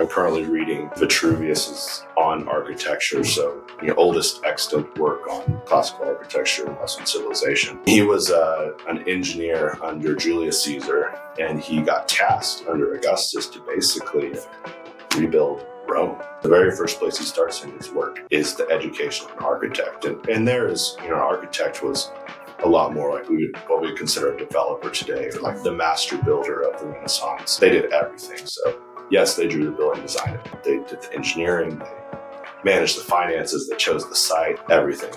I'm currently reading Vitruvius's on architecture, so oldest extant work on classical architecture and Western civilization. He was an engineer under Julius Caesar, and he got tasked under Augustus to basically rebuild Rome. The very first place he starts in his work is the education of an architect. And there is, an architect was a lot more like what we would consider a developer today, or like the master builder of the Renaissance. They did everything. So yes, they drew the building, designed it. They did the engineering, they managed the finances, they chose the site, everything.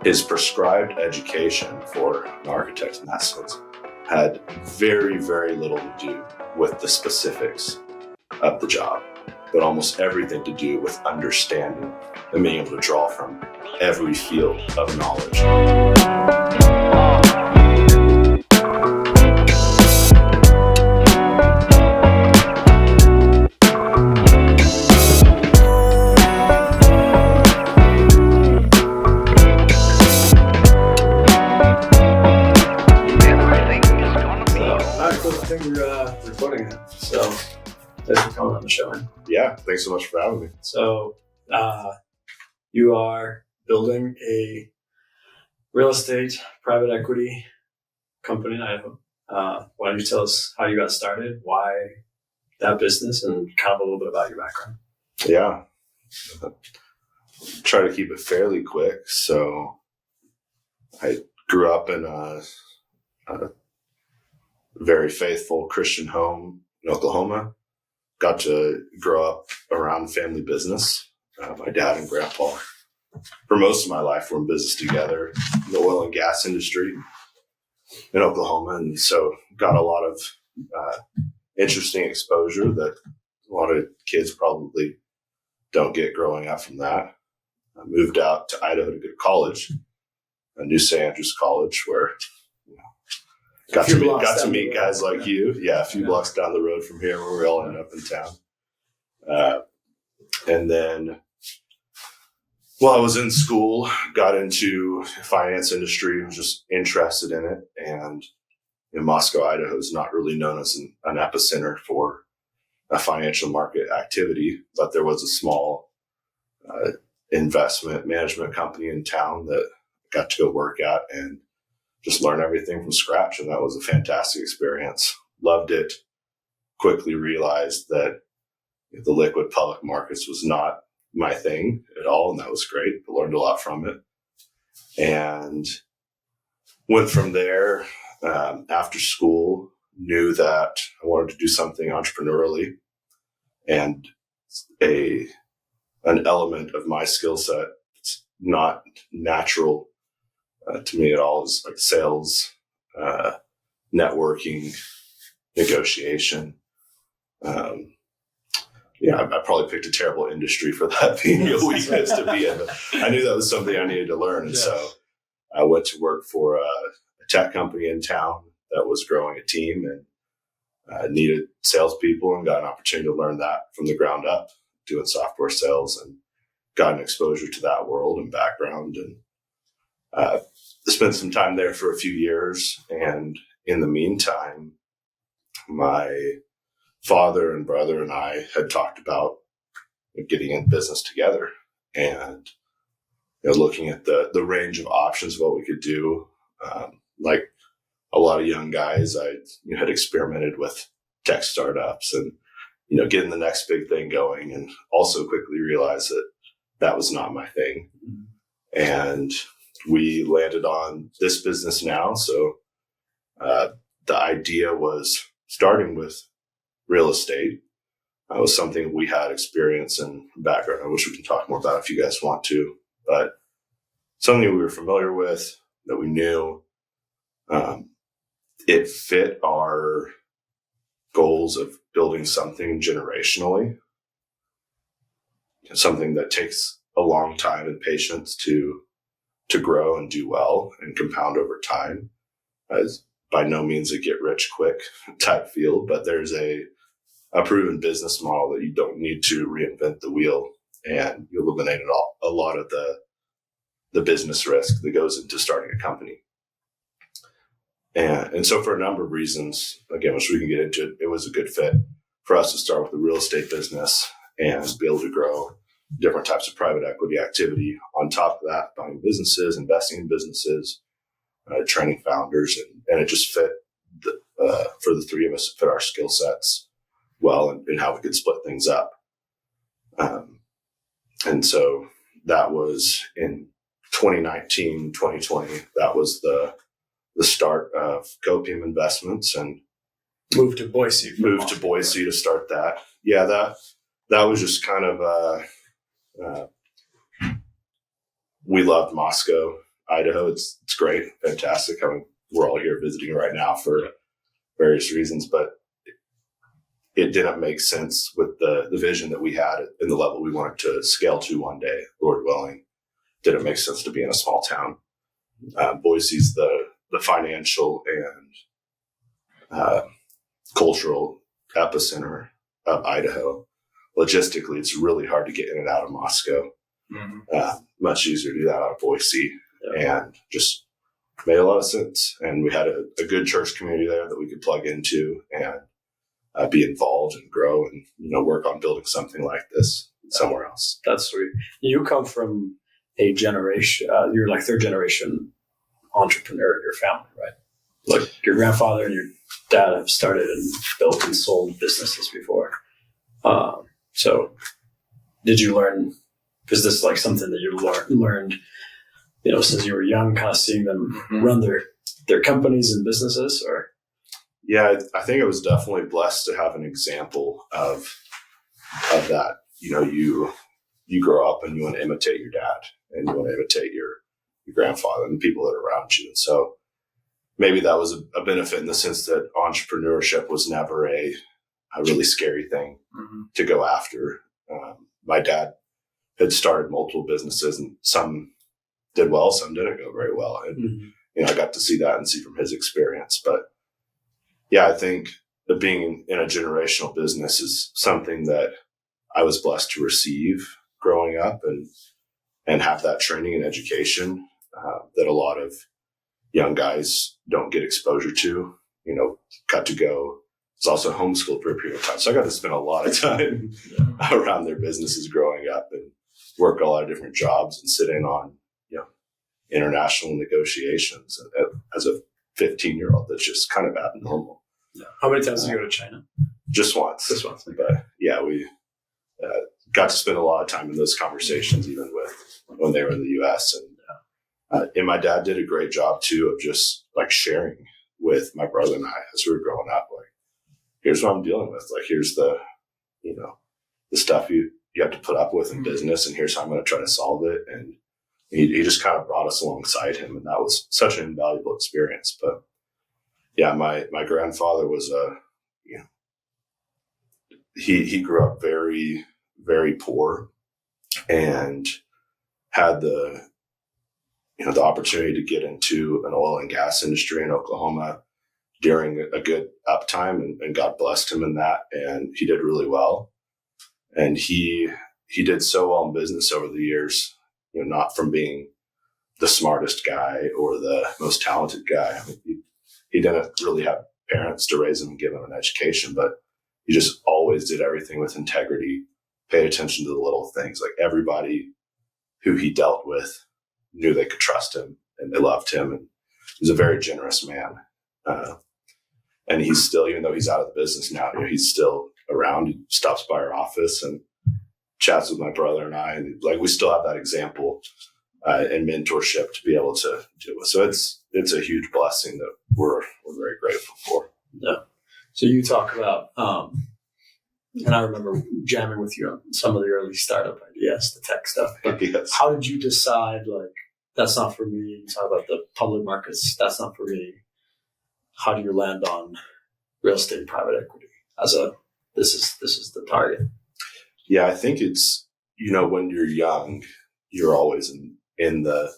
His prescribed education for an architect in that sense had very, very little to do with the specifics of the job, but almost everything to do with understanding and being able to draw from every field of knowledge. Recording it. So thanks for coming on the show, man. Yeah, thanks so much for having me. So you are building a real estate private equity company in Idaho. Why don't you tell us how you got started, why that business, and kind of a little bit about your background? Yeah. Try to keep it fairly quick. So I grew up in a very faithful Christian home in Oklahoma. Got to grow up around family business. My dad and grandpa, for most of my life, were in business together in the oil and gas industry in Oklahoma. And so got a lot of interesting exposure that a lot of kids probably don't get growing up from that. I moved out to Idaho to go to college, New St. Andrews College, where got to meet guys like you. Yeah, a few blocks down the road from here where we all ended up in town. And then while I was in school, got into finance industry, was just interested in it. And Moscow, Idaho is not really known as an epicenter for a financial market activity, but there was a small investment management company in town that I got to go work at and just learn everything from scratch. And that was a fantastic experience. Loved it. Quickly realized that the liquid public markets was not my thing at all. And that was great. I learned a lot from it. And went from there after school, knew that I wanted to do something entrepreneurially. And an element of my skill set, it's not natural to me at all, is like sales, networking, negotiation. I probably picked a terrible industry for that being a weakness to be in, but I knew that was something I needed to learn. And so I went to work for a tech company in town that was growing a team and needed salespeople, and got an opportunity to learn that from the ground up, doing software sales, and got an exposure to that world and background. And spent some time there for a few years. And in the meantime, my father and brother and I had talked about getting in business together and looking at the range of options of what we could do. Like a lot of young guys, I had experimented with tech startups and getting the next big thing going, and also quickly realized that was not my thing. And we landed on this business now. So the idea was starting with real estate. It was something we had experience and background. I wish we could talk more about if you guys want to, but something we were familiar with, that we knew. It fit our goals of building something generationally, something that takes a long time and patience to grow and do well and compound over time. As by no means a get rich quick type field, but there's a proven business model that you don't need to reinvent the wheel, and you eliminate a lot of the business risk that goes into starting a company. And so for a number of reasons, again, which we can get into, it was a good fit for us to start with the real estate business. and be able to grow different types of private equity activity. On top of that, buying businesses, investing in businesses, training founders, and it just fit for the three of us, fit our skill sets well, and how we could split things up. And so that was in 2019, 2020. That was the start of Copium Investments, and moved to Boise to start that. Yeah, that was just kind of we loved Moscow, Idaho. It's great, fantastic. I mean, we're all here visiting right now for various reasons, but it didn't make sense with the vision that we had and the level we wanted to scale to one day, Lord willing. Didn't make sense to be in a small town. Boise's the financial and cultural epicenter of Idaho. Logistically, it's really hard to get in and out of Moscow. Much easier to do that out of Boise, and just made a lot of sense. And we had a good church community there that we could plug into and be involved and grow and work on building something like this somewhere else. That's sweet. You come from a generation. You're like third generation entrepreneur in your family, right? Like your grandfather and your dad have started and built and sold businesses before. So did you learn, is this like something that you learned, since you were young, kind of seeing them run their companies and businesses? Or? Yeah, I think I was definitely blessed to have an example of that. You grow up and you want to imitate your dad and you want to imitate your grandfather and the people that are around you. And so maybe that was a benefit in the sense that entrepreneurship was never a really scary thing to go after. My dad had started multiple businesses, and some did well, some didn't go very well. And, I got to see that and see from his experience. But yeah, I think that being in a generational business is something that I was blessed to receive growing up and have that training and education that a lot of young guys don't get exposure to. Got to go. I was also homeschooled for a period of time. So I got to spend a lot of time around their businesses growing up and work a lot of different jobs and sit in on, international negotiations as a 15-year-old. That's just kind of abnormal. Yeah. How many times did you go to China? Just once. Just once. Okay. But yeah, we got to spend a lot of time in those conversations, even with when they were in the U.S. And my dad did a great job too of just like sharing with my brother and I as we were growing up. Like, here's what I'm dealing with. Like, here's the stuff you have to put up with in business, and here's how I'm going to try to solve it. And he just kind of brought us alongside him, and that was such an invaluable experience. But yeah, my grandfather was he grew up very, very poor and had the opportunity to get into an oil and gas industry in Oklahoma during a good uptime, and God blessed him in that, and he did really well. And he did so well in business over the years, not from being the smartest guy or the most talented guy. I mean, he didn't really have parents to raise him and give him an education, but he just always did everything with integrity, paid attention to the little things. Like, everybody who he dealt with knew they could trust him and they loved him. And he was a very generous man. And he's still, even though he's out of the business now, he's still around. He stops by our office and chats with my brother and I, and like, we still have that example and mentorship to be able to do it. So it's a huge blessing that we're very grateful for. Yeah. So you talk about, and I remember jamming with you on some of the early startup ideas, the tech stuff. But yes. How did you decide, like, that's not for me? You talk about the public markets. That's not for me. How do you land on real estate private equity as this is the target? Yeah, I think it's, when you're young, you're always in the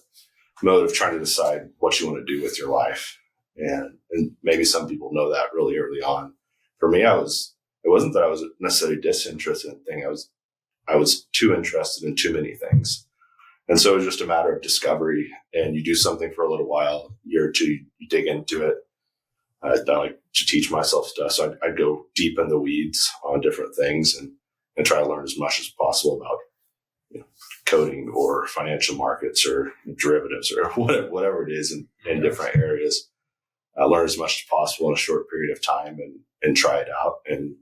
mode of trying to decide what you want to do with your life. And maybe some people know that really early on. For me, it wasn't that I was necessarily disinterested in things. I was too interested in too many things. And so it was just a matter of discovery, and you do something for a little while, year or two, you dig into it. I like to teach myself stuff. So I'd go deep in the weeds on different things. and try to learn as much as possible about coding or financial markets or derivatives or whatever it is in different areas. Learn as much as possible in a short period of time and try it out. And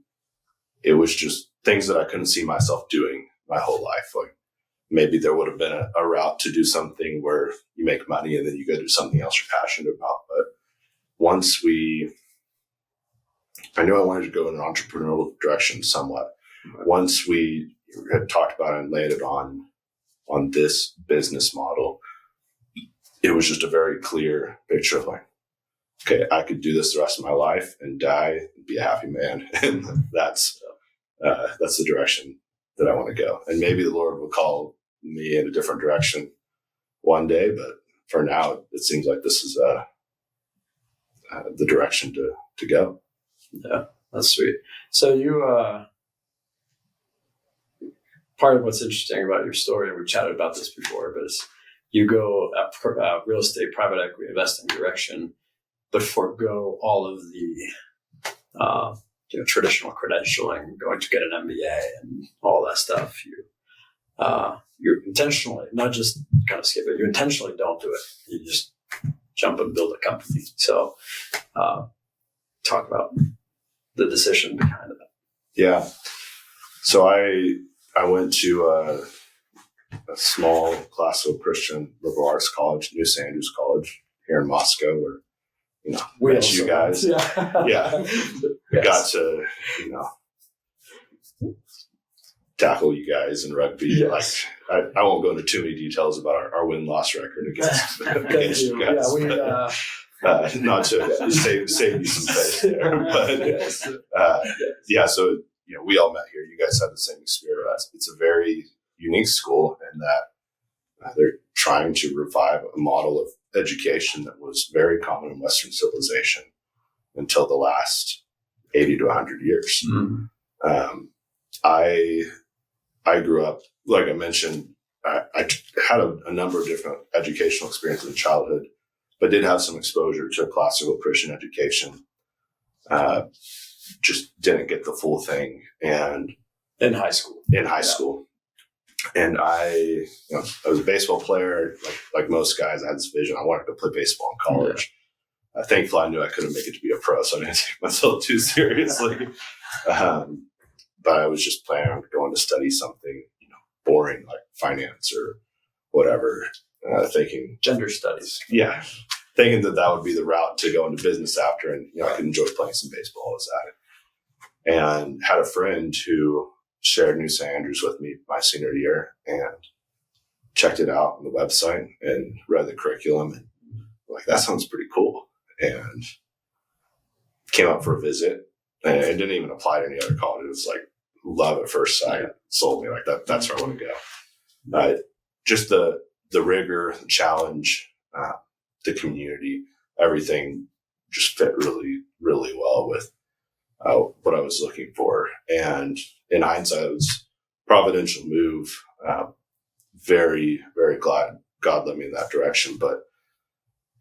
it was just things that I couldn't see myself doing my whole life. Like maybe there would have been a route to do something where you make money and then you go do something else you're passionate about. But once I knew I wanted to go in an entrepreneurial direction somewhat. Once we had talked about it and landed on this business model, it was just a very clear picture of like, okay, I could do this the rest of my life and die and be a happy man. And that's the direction that I want to go. And maybe the Lord will call me in a different direction one day, but for now, it seems like this is the direction to go. Yeah, that's sweet. So you, part of what's interesting about your story, and we chatted about this before, but is you go a real estate private equity investing direction, but forego all of the traditional credentialing, going to get an MBA and all that stuff. You intentionally, not just kind of skip it, you intentionally don't do it. You just jump and build a company. So talk about the decision behind it. Yeah. So I went to a small classical Christian liberal arts college, New St. Andrews College here in Moscow, where met you guys. Yeah. Yes. Got to tackle you guys in rugby. Yes. Like I won't go into too many details about our win-loss record against you guys. Yeah, not to save you some face there, but yeah. So we all met here. You guys had the same experience. It's a very unique school in that they're trying to revive a model of education that was very common in Western civilization until the last 80 to 100 years. Mm-hmm. I grew up, like I mentioned, I had a number of different educational experiences in childhood, but did have some exposure to classical Christian education. Just didn't get the full thing. And in high school. And I was a baseball player, like most guys. I had this vision. I wanted to play baseball in college. Yeah. Thankfully, I knew I couldn't make it to be a pro, so I didn't take myself too seriously. But I was just planning on going to study something, boring like finance or whatever. Thinking gender studies. Yeah, thinking that would be the route to go into business after, and I could enjoy playing some baseball. I was at it, and had a friend who shared New St. Andrews with me my senior year, and checked it out on the website and read the curriculum, and like, that sounds pretty cool, and came up for a visit. And it didn't even apply to any other college. It was like love at first sight. Sold me like that. That's where I want to go. Just the rigor, the challenge, the community, everything just fit really, really well with what I was looking for. And in hindsight, it was a providential move. Very, very glad God led me in that direction. But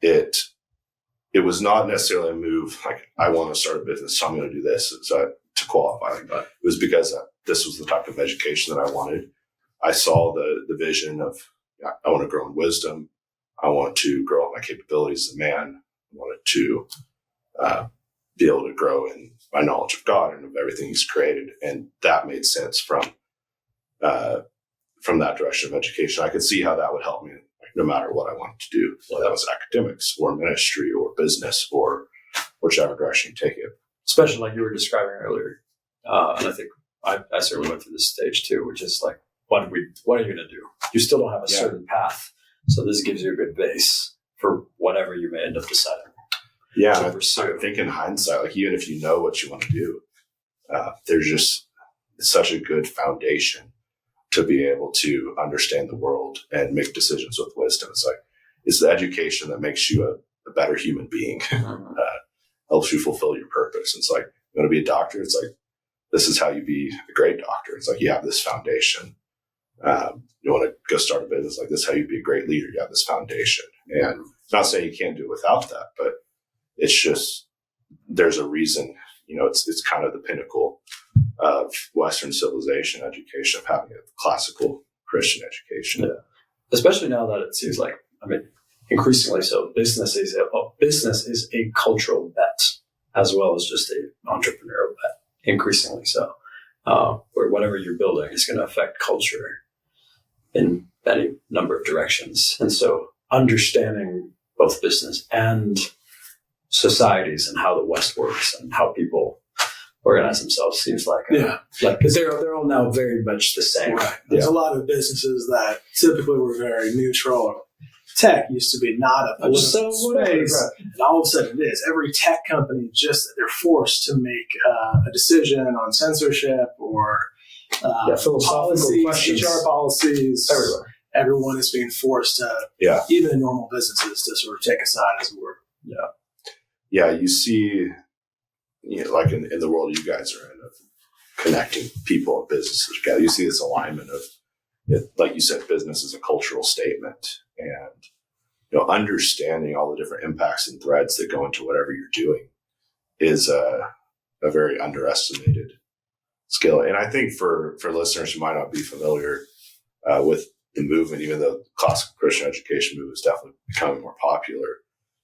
it was not necessarily a move like, I want to start a business, so I'm going to do this to qualify. But it was because this was the type of education that I wanted. I saw the vision of, I want to grow in wisdom. I want to grow in my capabilities as a man. I wanted to be able to grow in my knowledge of God and of everything He's created. And that made sense from that direction of education. I could see how that would help me no matter what I wanted to do, whether that was academics or ministry or business or whichever direction you take it. Especially like you were describing earlier. And I think I certainly went through this stage too, which is like, what are you going to do? You still don't have a certain path. So this gives you a good base for whatever you may end up deciding. Yeah. I think in hindsight, like even if you know what you want to do, there's just such a good foundation to be able to understand the world and make decisions with wisdom. It's the education that makes you a better human being, helps you fulfill your purpose. It's like, you want to be a doctor? It's like, this is how you be a great doctor. It's like, you have this foundation. You want to go start a business, like, this is how you be a great leader. You have this foundation. And not saying you can't do it without that, but it's just, there's a reason, it's kind of the pinnacle of Western civilization education, of having a classical Christian education. Yeah. Especially now that it seems like, increasingly so, business is a cultural bet as well as just an entrepreneurial bet. Increasingly so, where whatever you're building is going to affect culture in any number of directions. And so understanding both business and societies and how the West works and how people organize themselves seems like, because they're all now very much the same. Right. There's a lot of businesses that typically were very neutral. Tech used to be not a political space, and all of a sudden it is. Every tech company, they're forced to make a decision on censorship or philosophical questions. HR policies. Everywhere. Everyone is being forced to, even in normal businesses, to sort of take a side, as it were. Yeah, you see, like in the world you guys are in, of connecting people and businesses together, you see this alignment of, like you said, business is a cultural statement, and understanding all the different impacts and threads that go into whatever you're doing is a very underestimated skill. And I think for listeners who might not be familiar with the movement, even though the classical Christian education movement is definitely becoming more popular,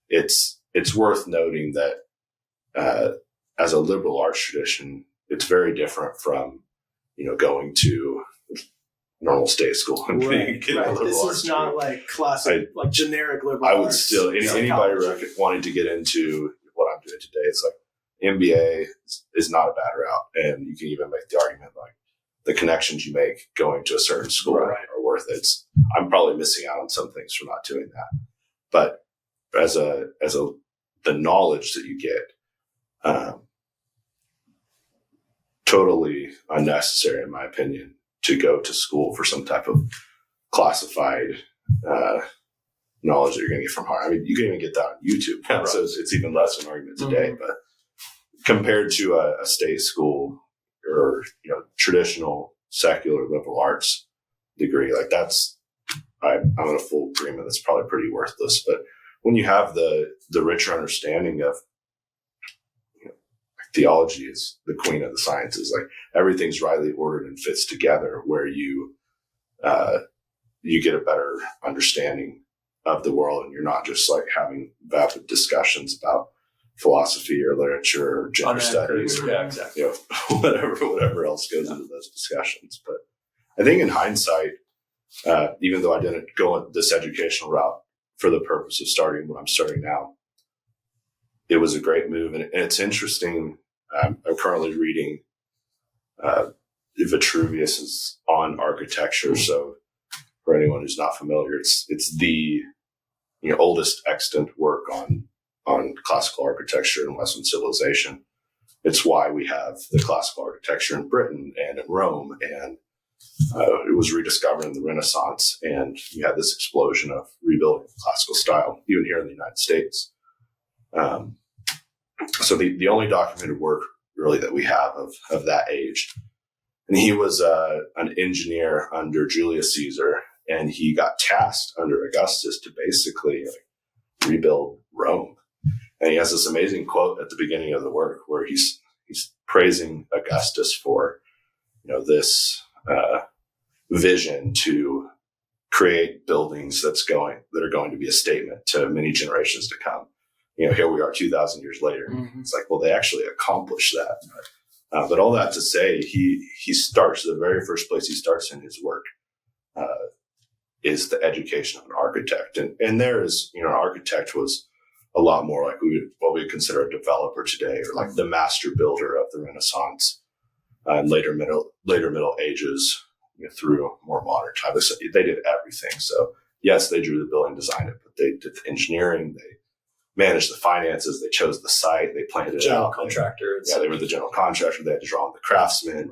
it's worth noting that as a liberal arts tradition, it's very different from going to normal state school and getting a liberal This arts is not degree. like classic, like generic liberal arts. I would still, anybody wanting to get into what I'm doing today, it's like MBA is not a bad route. And you can even make the argument like the connections you make going to a certain school are worth it. I'm probably missing out on some things for not doing that. But as the knowledge that you get, totally unnecessary, in my opinion, to go to school for some type of classified knowledge that you're going to get from Harvard. I mean, you can even get that on YouTube now, so it's even less of an argument today. But compared to a state school or traditional secular liberal arts degree, like I'm in a full agreement. That's probably pretty worthless. But when you have the richer understanding of theology is the queen of the sciences. Like everything's rightly ordered and fits together, where you get a better understanding of the world, and you're not just like having vapid discussions about philosophy or literature or gender studies, or, whatever else goes into those discussions. But I think in hindsight, even though I didn't go this educational route for the purpose of starting what I'm starting now, it was a great move. And it's interesting. I'm currently reading Vitruvius is on architecture. So for anyone who's not familiar, it's the oldest extant work on classical architecture and Western civilization. It's why we have the classical architecture in Britain and in Rome. And it was rediscovered in the Renaissance. And you had this explosion of rebuilding the classical style, even here in the United States. So the only documented work really that we have of that age, and he was an engineer under Julius Caesar, and he got tasked under Augustus to basically rebuild Rome. And he has this amazing quote at the beginning of the work where he's praising Augustus for this vision to create buildings that are going to be a statement to many generations to come. Here we are 2,000 years later. Mm-hmm. It's like, well, they actually accomplished that. But all that to say, he starts, the very first place he starts in his work is the education of an architect. And there is, an architect was a lot more like what we would consider a developer today, or like the master builder of the Renaissance and later Middle Ages through more modern times. They did everything. So yes, they drew the building, designed it, but they did the engineering, they managed the finances, they chose the site, they planned it out. Contractor. They were the general contractor. They had to draw on the craftsmen,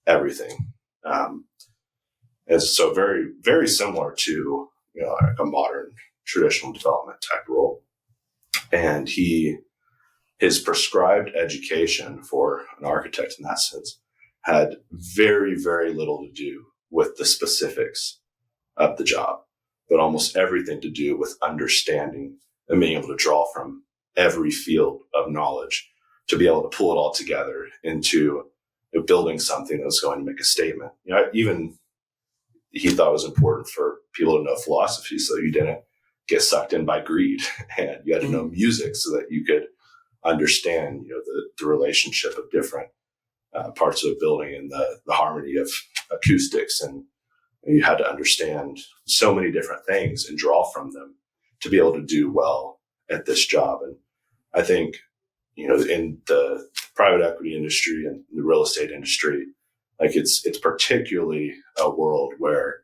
everything. And so very, very similar to, like a modern traditional development type role. And his prescribed education for an architect in that sense had very, very little to do with the specifics of the job, but almost everything to do with understanding and being able to draw from every field of knowledge to be able to pull it all together into building something that was going to make a statement. Even he thought it was important for people to know philosophy so you didn't get sucked in by greed, and you had to know music so that you could understand, the relationship of different parts of a building and the harmony of acoustics, and you had to understand so many different things and draw from them to be able to do well at this job. And I think, in the private equity industry and the real estate industry, like it's particularly a world where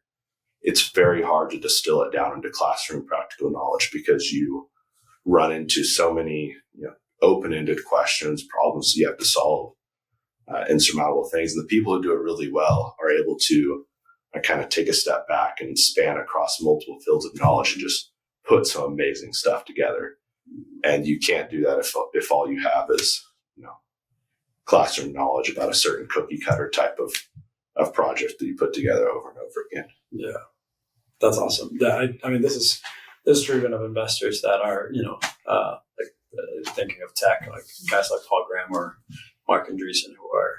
it's very hard to distill it down into classroom practical knowledge, because you run into so many, open-ended questions, problems that you have to solve, insurmountable things. And the people who do it really well are able to kind of take a step back and span across multiple fields of knowledge and just put some amazing stuff together. And you can't do that if all you have is, classroom knowledge about a certain cookie cutter type of project that you put together over and over again. Yeah, that's awesome. Yeah, I mean, this is true even of investors that are, thinking of tech, like guys like Paul Graham or Mark Andreessen, who are,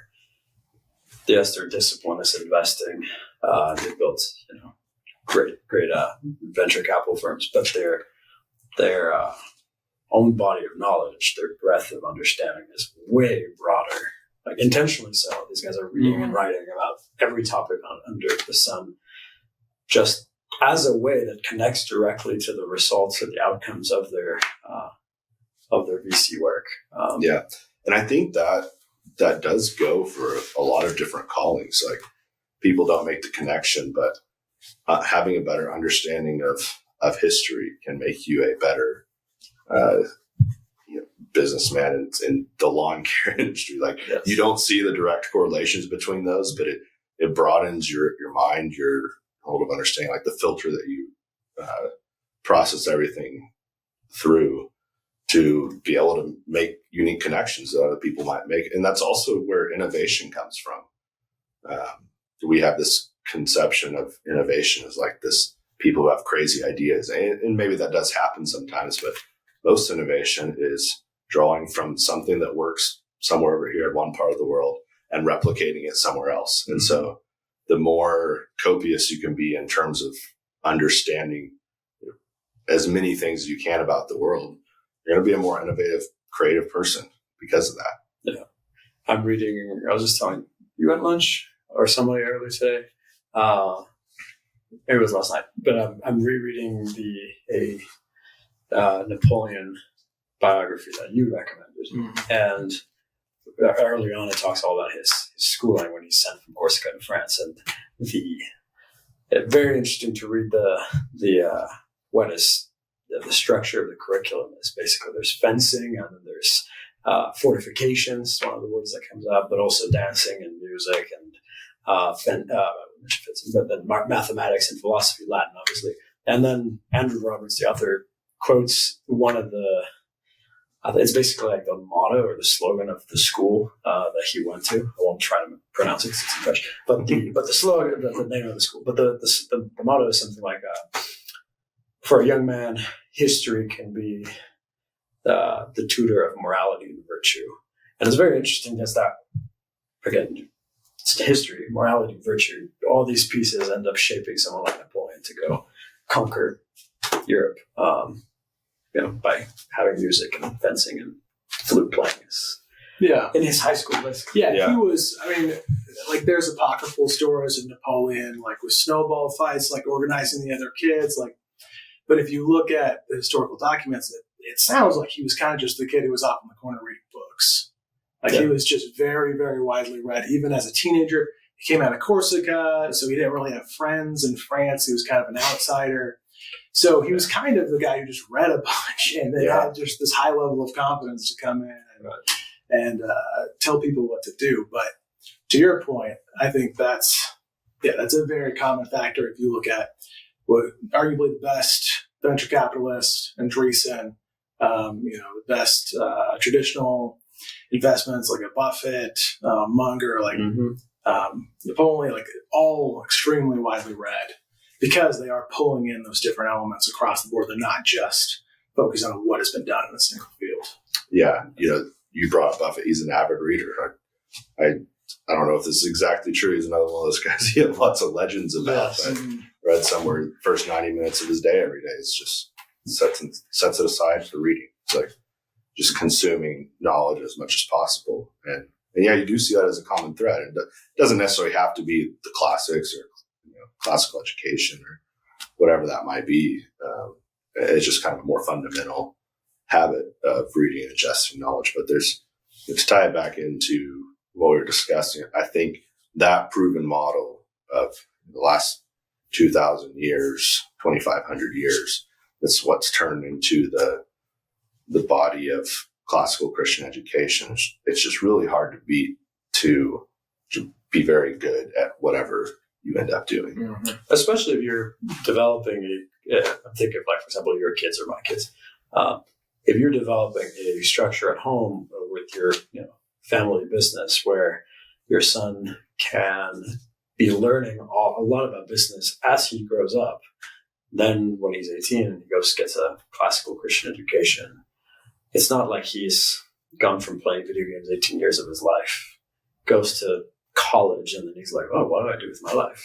yes, their discipline is investing. They built, great venture capital firms, but their own body of knowledge, their breadth of understanding is way broader. Like intentionally so. These guys are reading and writing about every topic under the sun, just as a way that connects directly to the results or the outcomes of their VC work. And I think that does go for a lot of different callings. Like, people don't make the connection, but having a better understanding of history can make you a better businessman in the lawn care industry. Like, yes. You don't see the direct correlations between those, but it broadens your mind, your whole of understanding, like the filter that you process everything through to be able to make unique connections that other people might make. And that's also where innovation comes from. We have this conception of innovation as like this people who have crazy ideas, and maybe that does happen sometimes, but most innovation is drawing from something that works somewhere over here in one part of the world and replicating it somewhere else. And so the more copious you can be in terms of understanding as many things as you can about the world, you're going to be a more innovative, creative person because of that. Yeah. I'm reading, I was just telling you at lunch or somebody earlier today. Maybe it was last night, but I'm rereading a Napoleon biography that you recommended. And early on, it talks all about his schooling when he's sent from Corsica to France, and very interesting to read the what is the structure of the curriculum is. Basically, there's fencing, and then there's fortifications, one of the words that comes up, but also dancing and music and but then mathematics and philosophy, Latin, obviously. And then Andrew Roberts, the author, quotes one of it's basically like the motto or the slogan of the school that he went to. I won't try to pronounce it because it's in French. But the slogan, the name of the school, but the motto is something like, for a young man, history can be the tutor of morality and virtue. And it's very interesting as that, again, it's history, morality, virtue. All these pieces end up shaping someone like Napoleon to go conquer Europe, by having music and fencing and flute playing. In his high school list. He was, there's apocryphal stories of Napoleon, like with snowball fights, like organizing the other kids, but if you look at the historical documents, it sounds like he was kind of just the kid who was off in the corner reading books. He was just very, very widely read. Even as a teenager, he came out of Corsica, so he didn't really have friends in France. He was kind of an outsider. So he was kind of the guy who just read a bunch, and they had just this high level of confidence to come in and tell people what to do. But to your point, I think that's a very common factor. If you look at what arguably the best venture capitalist, Andreessen, the best traditional investments like a Buffett, Munger, Napoleon, all extremely widely read, because they are pulling in those different elements across the board. They're not just focused on what has been done in a single field. Yeah. You brought up Buffett. He's an avid reader. I I don't know if this is exactly true. He's another one of those guys he had lots of legends about. Yes. But read somewhere first 90 minutes of his day every day. It's just sets it aside for reading. It's like just consuming knowledge as much as possible. And yeah, you do see that as a common thread. It doesn't necessarily have to be the classics or classical education or whatever that might be. It's just kind of a more fundamental habit of reading and ingesting knowledge. But to tie it back into what we were discussing, I think that proven model of the last 2,000 years, 2,500 years, that's what's turned into the body of classical Christian education. It's just really hard to beat, to be very good at whatever you end up doing. Mm-hmm. Especially if you're developing I'm thinking of, like, for example, your kids or my kids. If you're developing a structure at home or with your family business where your son can be learning a lot about business as he grows up, then when he's 18 and he gets a classical Christian education, it's not like he's gone from playing video games 18 years of his life, goes to college, and then he's like, oh, what do I do with my life?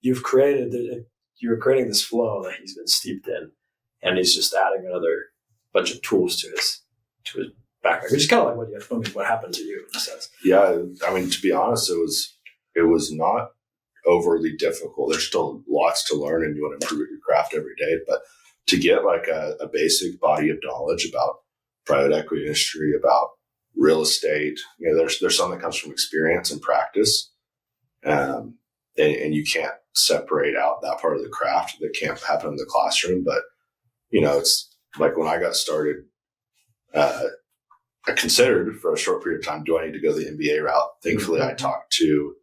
You're creating this flow that he's been steeped in, and he's just adding another bunch of tools to his background, which is kind of like what happened to you in a sense. Yeah, I mean, to be honest, it was not overly difficult. There's still lots to learn, and you want to improve your craft every day. But to get like a basic body of knowledge about private equity industry, about real estate, there's something that comes from experience and practice, and you can't separate out that part of the craft. That can't happen in the classroom. But it's like when I got started, I considered for a short period of time, do I need to go the MBA route? Thankfully, I talked to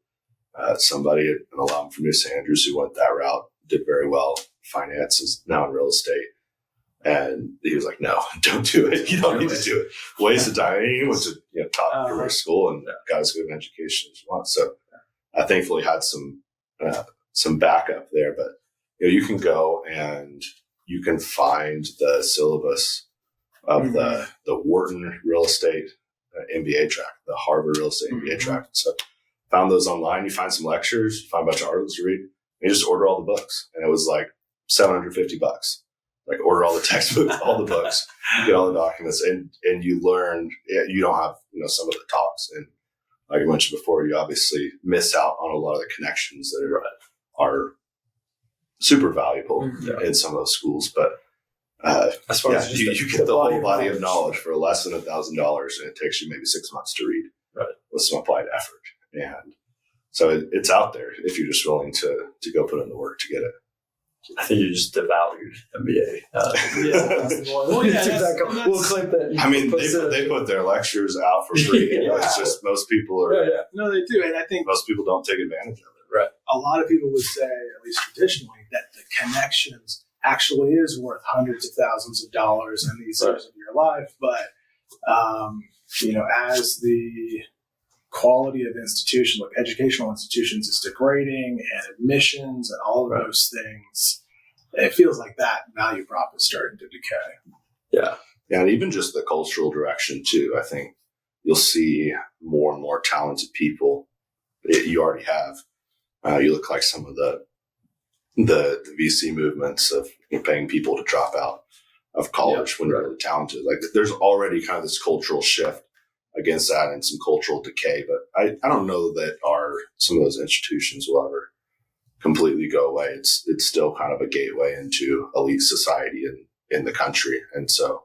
somebody, an alum from New St. Andrews, who went that route, did very well. Finance, is now in real estate. And he was like, no, don't do it. You don't need to do it. Waste of time. He went to top career school and got as good an education as you want. So I thankfully had some backup there. But you can go and you can find the syllabus of the Wharton real estate MBA track, the Harvard real estate MBA track. So found those online. You find some lectures, you find a bunch of articles to read, and you just order all the books. And it was like $750. Like, order all the textbooks, all the books, get all the documents, and you learn. You don't have some of the talks, and like I mentioned before, you obviously miss out on a lot of the connections that are super valuable in some of those schools. But as far as you get the whole body of knowledge for less than $1,000, and it takes you maybe 6 months to read with some applied effort. And so it's out there if you're just willing to go put in the work to get it. I think you just devalued MBA. We'll clip that. I mean, they put their lectures out for free. It's just most people are. No, they do, and I think most people don't take advantage of it. Right. A lot of people would say, at least traditionally, that the connections actually is worth hundreds of thousands of dollars in these years of your life. But as the quality of institutions, like educational institutions, is degrading, and admissions and all of those things, it feels like that value prop is starting to decay. Yeah, and even just the cultural direction too. I think you'll see more and more talented people. You already have. You look like some of the VC movements of paying people to drop out of college when they're really talented. Like, there's already kind of this cultural shift against that and some cultural decay. But I don't know that some of those institutions will ever completely go away. It's still kind of a gateway into elite society in the country. And so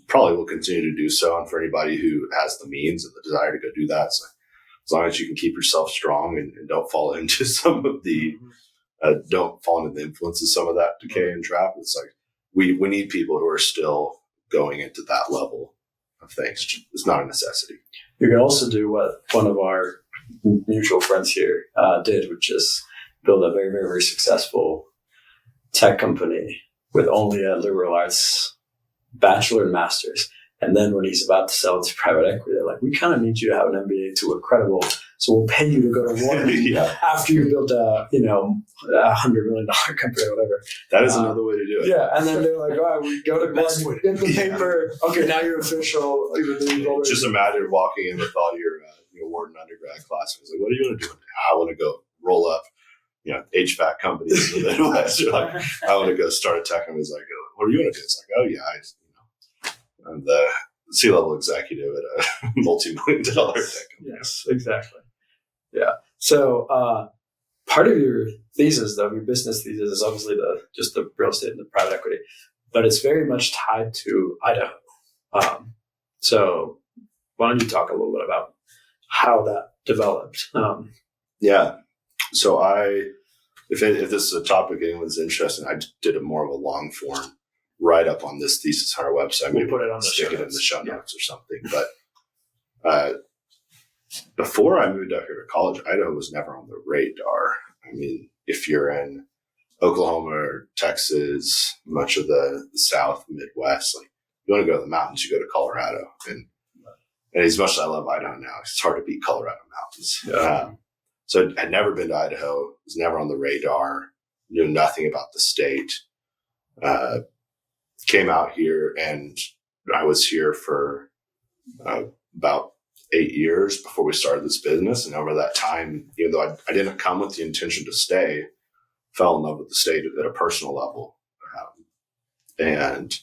probably will continue to do so. And for anybody who has the means and the desire to go do that, so as long as you can keep yourself strong and don't fall into some of the, don't fall into the influence of some of that decay and trap. It's like, we need people who are still going into that level of things. It's not a necessity. You can also do what one of our mutual friends here did, which is build a very, very, very successful tech company with only a liberal arts bachelor and master's. And then when he's about to sell it to private equity, they're like, we kind of need you to have an MBA to look credible. So we'll pay you to go to Wharton after you build a $100 million company or whatever. That is another way to do it. Yeah. And then they're like, all right, we go to Wharton, get the paper. Okay, now you're official. Just imagine walking in with all your Wharton undergrad class. I was like, what are you going to do? I want to go roll up, HVAC companies in the Midwest. You're like, I want to go start a tech company. He's like, what are you going to do? It's like, oh yeah, I'm the C-level executive at a multi-million-dollar tech company. Yes, exactly. Yeah. So part of your thesis, though, your business thesis, is obviously just the real estate and the private equity, but it's very much tied to Idaho. So why don't you talk a little bit about how that developed? Yeah. So if this is a topic anyone's interested in, I did a more of a long form write up on this thesis on our website. We'll put it on the stick show it in notes. the show notes or something. But before I moved up here to college, Idaho was never on the radar. I mean, if you're in Oklahoma or Texas, much of the South, Midwest, like you want to go to the mountains, you go to Colorado. And as much as I love Idaho now, it's hard to beat Colorado mountains. Yeah. So I'd never been to Idaho, was never on the radar, knew nothing about the state. Came out here, and I was here for about 8 years before we started this business. And over that time, even though I didn't come with the intention to stay, fell in love with the state at a personal level. And,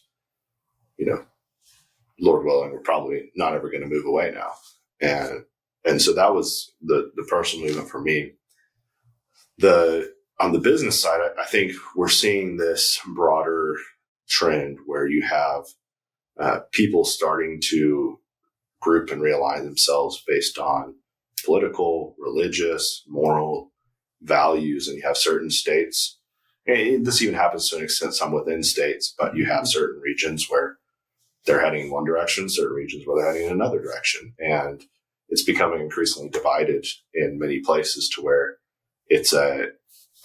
Lord willing, we're probably not ever going to move away now. And so that was the personal movement for me. On the business side, I think we're seeing this broader trend where you have people starting to group and realign themselves based on political, religious, moral values. And you have certain states, and this even happens to an extent some within states, but you have certain regions where they're heading in one direction, certain regions where they're heading in another direction. And it's becoming increasingly divided in many places to where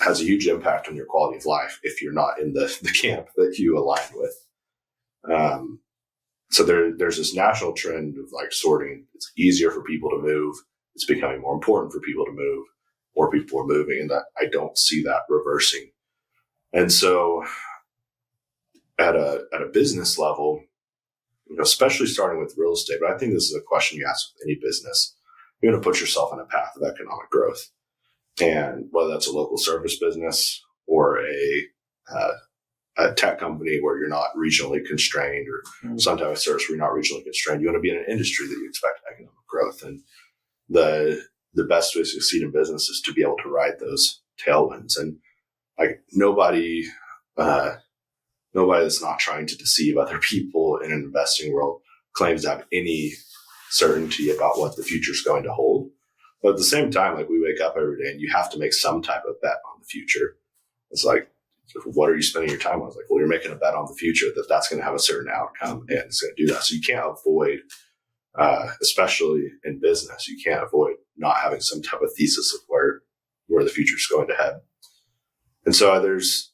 has a huge impact on your quality of life if you're not in the camp that you align with. So there's this national trend of like sorting. It's easier for people to move. It's becoming more important for people to move. More people are moving, and I don't see that reversing. And so at a business level, especially starting with real estate, but I think this is a question you ask with any business. You're going to put yourself on a path of economic growth. And whether that's a local service business or a tech company where you're not regionally constrained, or some type of service where you're not regionally constrained, you want to be in an industry that you expect economic growth. And the best way to succeed in business is to be able to ride those tailwinds. And like nobody that's not trying to deceive other people in an investing world claims to have any certainty about what the future is going to hold. But at the same time, like we wake up every day and you have to make some type of bet on the future. It's like, what are you spending your time on? It's like, well, you're making a bet on the future that's going to have a certain outcome, and it's going to do that. So you can't avoid, especially in business, you can't avoid not having some type of thesis of where the future is going to head. And so there's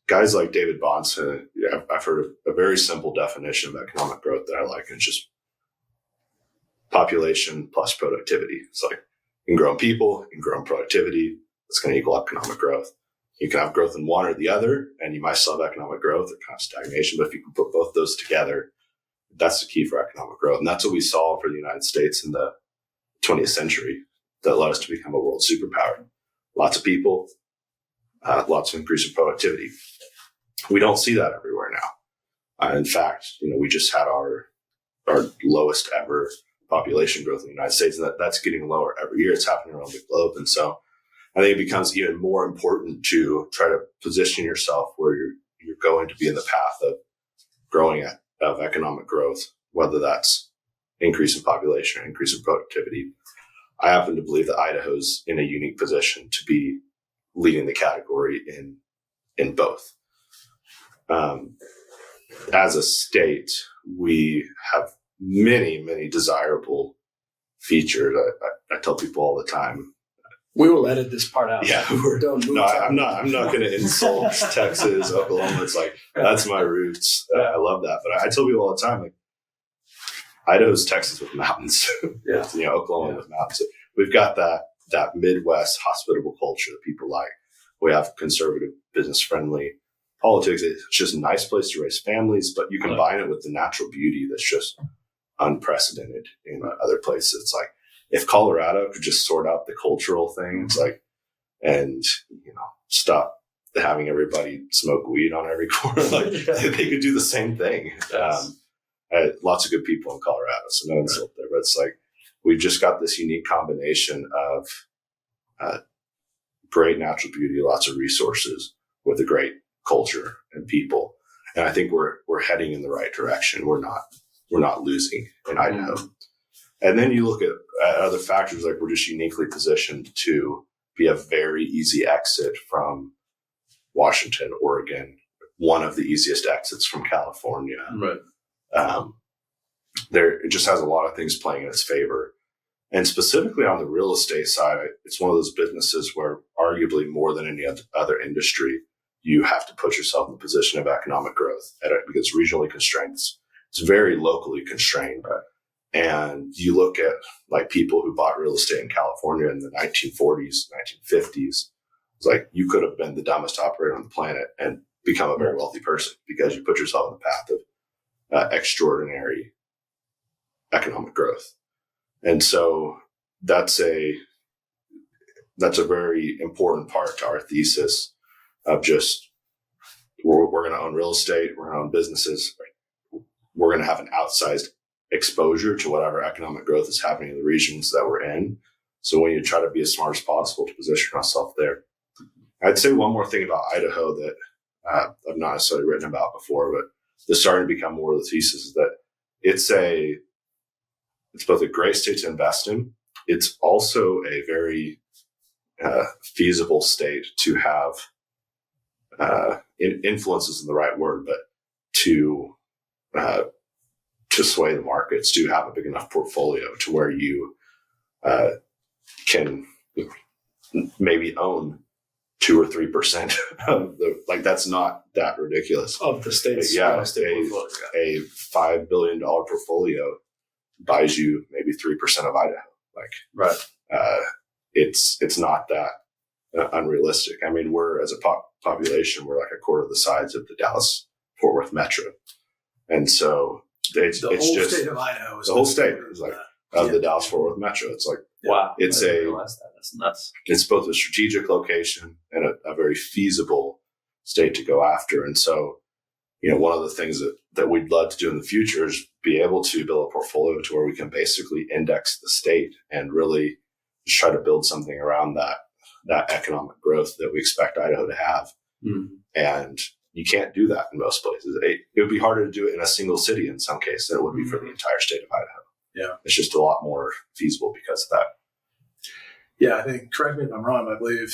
guys like David Bahnsen. I've heard a very simple definition of economic growth that I like, and it's just population plus productivity. It's like you can grow in people, you can grow in productivity. It's going to equal economic growth. You can have growth in one or the other, and you might still have economic growth or kind of stagnation. But if you can put both those together, that's the key for economic growth. And that's what we saw for the United States in the 20th century that led us to become a world superpower. Lots of people, lots of increase in productivity. We don't see that everywhere now. In fact, we just had our lowest ever population growth in the United States, and that's getting lower every year. It's happening around the globe. And so I think it becomes even more important to try to position yourself where you're going to be in the path of growing of economic growth, whether that's increase in population or increase in productivity. I happen to believe that Idaho's in a unique position to be leading the category in both. As a state, we have many, many desirable features. I tell people all the time. We will edit this part out. Yeah, I'm not going to insult Texas, Oklahoma. It's like that's my roots. I love that, but I tell people all the time, like Idaho's Texas with mountains. Yeah, Oklahoma with mountains. So we've got that Midwest hospitable culture that people like. We have conservative, business friendly politics. It's just a nice place to raise families, but you combine it with the natural beauty that's just unprecedented in other places. It's like, if Colorado could just sort out the cultural thing, it's like, and, stop having everybody smoke weed on every corner, like they could do the same thing. Lots of good people in Colorado, so no insult there, but it's like, we've just got this unique combination of great natural beauty, lots of resources with a great culture and people. And I think we're heading in the right direction. We're not losing in Idaho. And then you look at other factors, like we're just uniquely positioned to be a very easy exit from Washington, Oregon, one of the easiest exits from California. Right. It just has a lot of things playing in its favor. And specifically on the real estate side, it's one of those businesses where arguably more than any other industry, you have to put yourself in the position of economic growth because it's regionally constrained. It's very locally constrained. Right. And you look at like people who bought real estate in California in the 1940s, 1950s. It's like you could have been the dumbest operator on the planet and become a very wealthy person because you put yourself in the path of extraordinary economic growth. And so that's a very important part to our thesis of just we're going to own real estate, we're going to own businesses, we're going to have an outsized exposure to whatever economic growth is happening in the regions that we're in. So we need to try to be as smart as possible to position ourselves there. I'd say one more thing about Idaho that I've not necessarily written about before, but this starting to become more of the thesis is that it's both a great state to invest in. It's also a very feasible state to have influence isn't the right word, but to sway the markets, to have a big enough portfolio to where you can maybe own 2 or 3% of that's not that ridiculous Of the state's yeah, real estate portfolio. a $5 billion portfolio buys you maybe 3% of Idaho. Right. It's not that unrealistic. I mean, we're as a population, we're like a quarter of the size of the Dallas-Fort Worth metro. And so it's The whole just state of Idaho is the whole state is like of the Dallas-Fort Worth metro. It's like, Wow. It's I didn't realize that. That's nuts. it's both a strategic location and a very feasible state to go after. And so, one of the things that we'd love to do in the future is be able to build a portfolio to where we can basically index the state and really just try to build something around that economic growth that we expect Idaho to have. Mm-hmm. And you can't do that in most places. It would be harder to do it in a single city in some cases than it would be for the entire state of Idaho. Yeah. It's just a lot more feasible because of that. Yeah, I think, correct me if I'm wrong, but I believe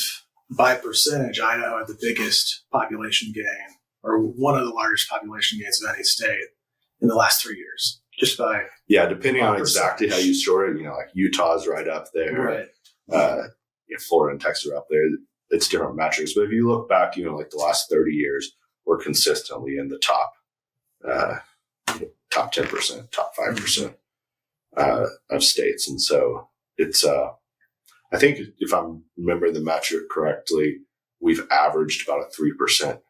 by percentage, Idaho had the biggest population gain, or one of the largest population gains of any state in the last 3 years. Just by Depending on exactly how you sort it, like Utah's right up there. right. Florida and Texas are up there. It's different metrics. But if you look back, like the last 30 years, we're consistently in the top 10%, top 5% of states. And so it's, I think if I'm remembering the metric correctly, we've averaged about a 3%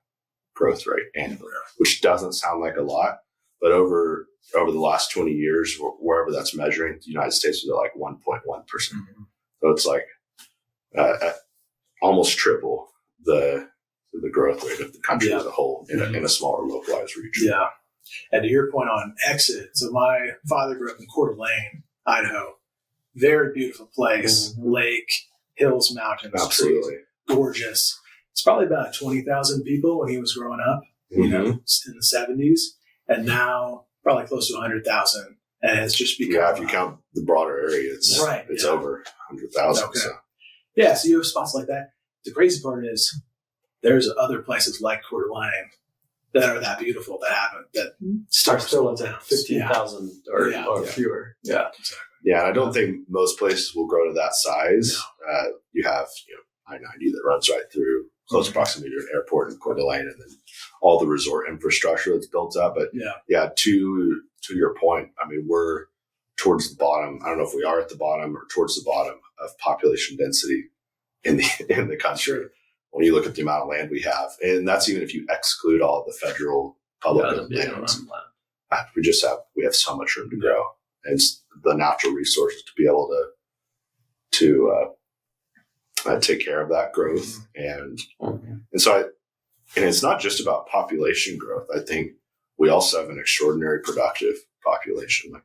growth rate annually, which doesn't sound like a lot, but over the last 20 years, wherever that's measuring, the United States was at like 1.1%. Mm-hmm. So it's like almost triple the growth rate of the country as a whole in a smaller localized region. Yeah. And to your point on exit, so my father grew up in Coeur d'Alene, Idaho. Very beautiful place. Mm-hmm. Lake, hills, mountains, absolutely trees, gorgeous. It's probably about 20,000 people when he was growing up, mm-hmm. in the 70s. And now probably close to 100,000. And it's just become... Yeah, if you count the broader area, it's over 100,000. Okay. So. Yeah, so you have spots like that. The crazy part is there's other places like Coeur d'Alene that are that beautiful that start still at 15,000 or fewer. Yeah, exactly. Yeah, and I don't think most places will grow to that size. No. You have I-90 that runs right through close proximity to an airport in Coeur d'Alene, and then all the resort infrastructure that's built up. But to your point, I mean, we're towards the bottom. I don't know if we are at the bottom or towards the bottom of population density in the country. When you look at the amount of land we have, and that's even if you exclude all the federal public lands, we have so much room to grow. and the natural resources to be able to take care of that growth. And so and it's not just about population growth. I think we also have an extraordinary productive population. Like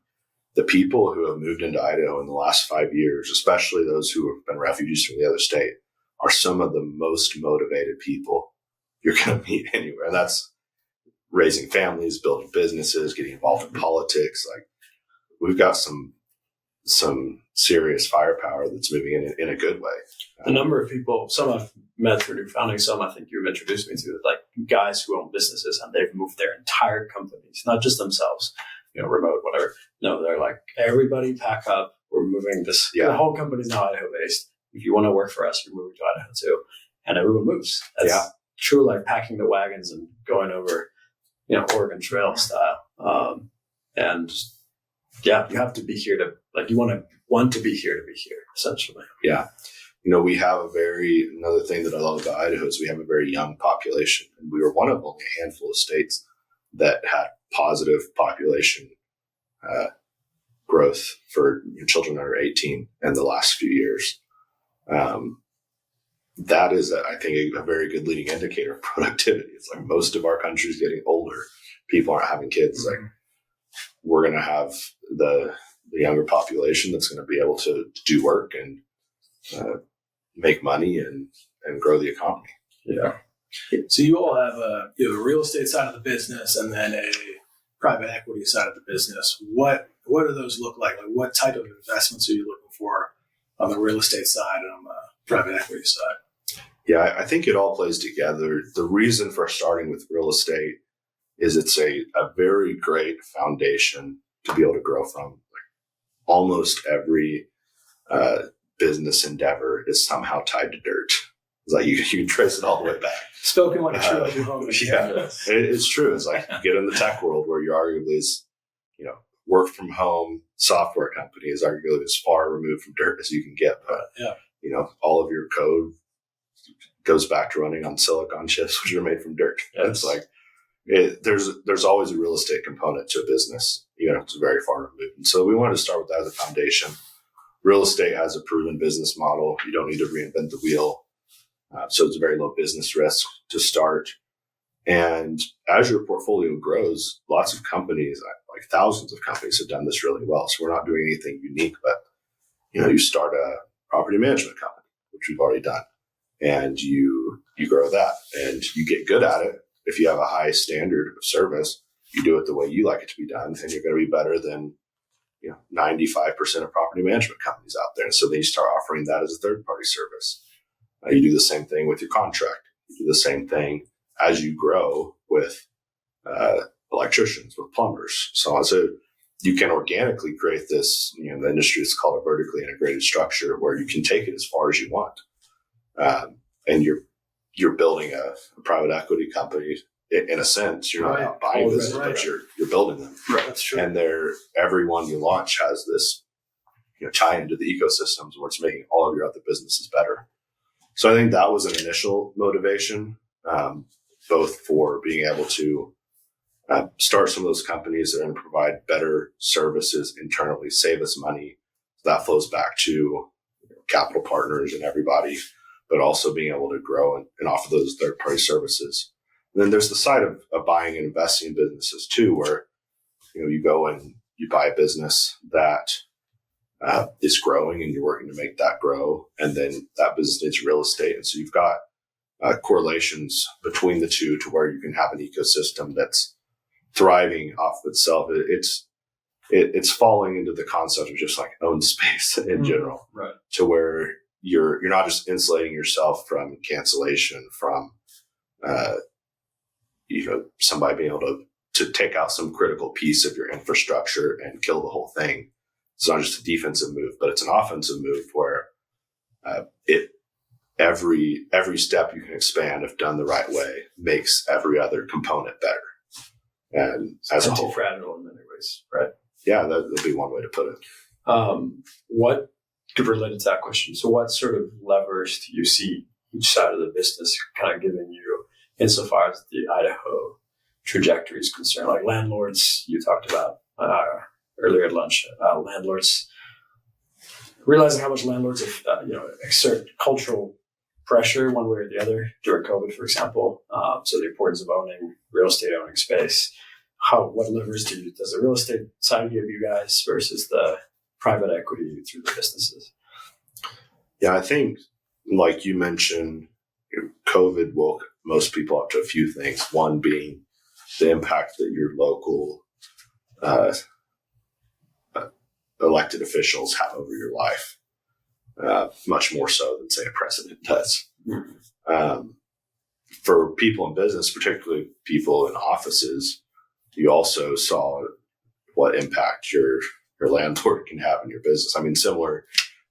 the people who have moved into Idaho in the last 5 years, especially those who have been refugees from the other state, are some of the most motivated people you're going to meet anywhere. And that's raising families, building businesses, getting involved in politics. Like we've got some serious firepower that's moving in a good way. The number of people, some I've met through new founding, some I think you've introduced me to, like guys who own businesses and they've moved their entire companies, not just themselves, remote, whatever. No, they're like, everybody pack up. We're moving this. Yeah. The whole company's now Idaho based. If you want to work for us, you're moving to Idaho too. And everyone moves. That's true, like packing the wagons and going over, Oregon Trail style. And yeah, you have to be here to, like, you want to be here, essentially. Yeah. We have another thing that I love about Idaho is we have a very young population. And we were one of only a handful of states that had positive population growth for children under 18 in the last few years. That is, I think, a very good leading indicator of productivity. It's like most of our country is getting older. People aren't having kids. Like we're going to have the younger population that's going to be able to do work and make money and grow the economy. Yeah. So you all have a real estate side of the business and then a private equity side of the business. What do those look like? Like what type of investments are you looking for on the real estate side and on the private equity side? Yeah, I think it all plays together. The reason for starting with real estate is it's a very great foundation to be able to grow from. Like almost every business endeavor is somehow tied to dirt. It's like you can trace it all the way back. Spoken like a true Oklahoma. Yeah, it's true. It's like you get in the tech world where you arguably is, work from home software company is arguably as far removed from dirt as you can get. But all of your code goes back to running on silicon chips, which are made from dirt. Yes. It's like there's always a real estate component to a business, even if it's very far removed. And so we wanted to start with that as a foundation. Real estate has a proven business model. You don't need to reinvent the wheel. So it's a very low business risk to start. And as your portfolio grows, lots of companies, like thousands of companies, have done this really well. So we're not doing anything unique, but you start a property management company, which we've already done, and you grow that, and you get good at it. If you have a high standard of service, you do it the way you like it to be done, and you're going to be better than 95% of property management companies out there. And so then you start offering that as a third-party service. You do the same thing with your contract. You do the same thing as you grow with electricians, with plumbers, so on. So you can organically create this, the industry is called a vertically integrated structure where you can take it as far as you want. And you're building a private equity company. In a sense, you're not out buying this, but you're building them. Right, that's true. And every one you launch has this tie into the ecosystems where it's making all of your other businesses better. So I think that was an initial motivation, both for being able to start some of those companies that are going to provide better services internally, save us money. That flows back to capital partners and everybody, but also being able to grow and offer those third-party services. And then there's the side of buying and investing in businesses too, where you go and you buy a business that is growing and you're working to make that grow, and then that business needs real estate, and so you've got correlations between the two to where you can have an ecosystem that's thriving off of itself. It's falling into the concept of just like own space in general, right? To where you're not just insulating yourself from cancellation, from somebody being able to take out some critical piece of your infrastructure and kill the whole thing. It's not just a defensive move, but it's an offensive move where every step you can expand, if done the right way, makes every other component better. And as a whole, anti-fragile in many ways, right? Yeah, that would be one way to put it. What related to that question? So, what sort of levers do you see each side of the business kind of giving you, insofar as the Idaho trajectory is concerned? Like landlords, you talked about earlier at lunch. Landlords realizing how much landlords exert cultural pressure one way or the other during COVID, for example. So the importance of owning real estate, owning space. What levers does the real estate side give you guys versus the private equity through the businesses? Yeah, I think, like you mentioned, COVID woke most people up to a few things. One being the impact that your local elected officials have over your life, much more so than, say, a president does. Mm-hmm. For people in business, particularly people in offices, you also saw what impact your landlord can have in your business. I mean, similar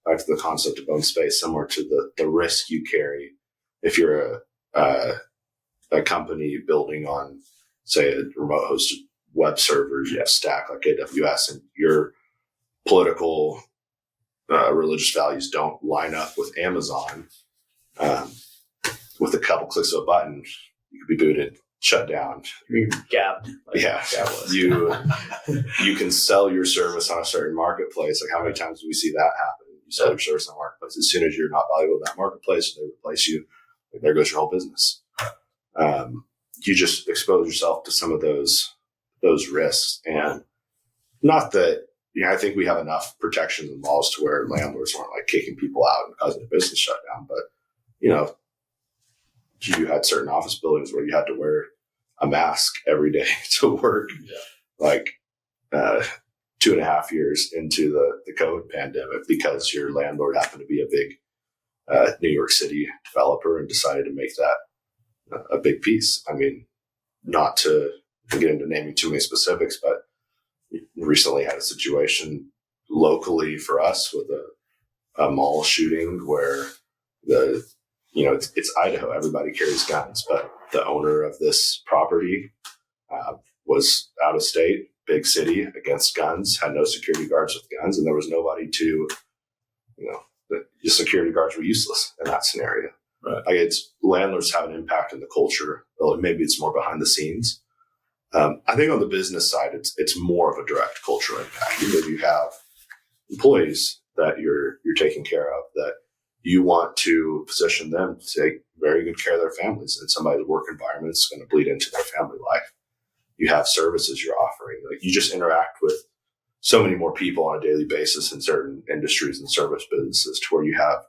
back to the concept of own space, similar to the risk you carry if you're a company building on, say, a remote hosted web server stack like AWS, and your political religious values don't line up with Amazon. With a couple clicks of a button, you could be booted, shut down. You gabbed. You can sell your service on a certain marketplace. Like, how many times do we see that happen? You sell your service on a marketplace. As soon as you're not valuable in that marketplace, they replace you. Like, there goes your whole business. You just expose yourself to some of those risks. And not that, I think we have enough protections and laws to where landlords weren't like kicking people out and causing a business shutdown. But, you had certain office buildings where you had to wear a mask every day to work. Yeah. Like 2.5 years into the COVID pandemic, because your landlord happened to be a big New York City developer and decided to make that a big piece. I mean, not to get into naming too many specifics, but recently had a situation locally for us with a mall shooting where it's Idaho. Everybody carries guns, but the owner of this property was out of state, big city, against guns, had no security guards with guns, and there was nobody to, the security guards were useless in that scenario. Right. Like, landlords have an impact in the culture. Well, maybe it's more behind the scenes. I think on the business side, it's more of a direct cultural impact, because you have employees that you're taking care of, that you want to position them to take very good care of their families, and somebody's work environment is going to bleed into their family life. You have services you're offering. Like, you just interact with so many more people on a daily basis in certain industries and service businesses, to where you have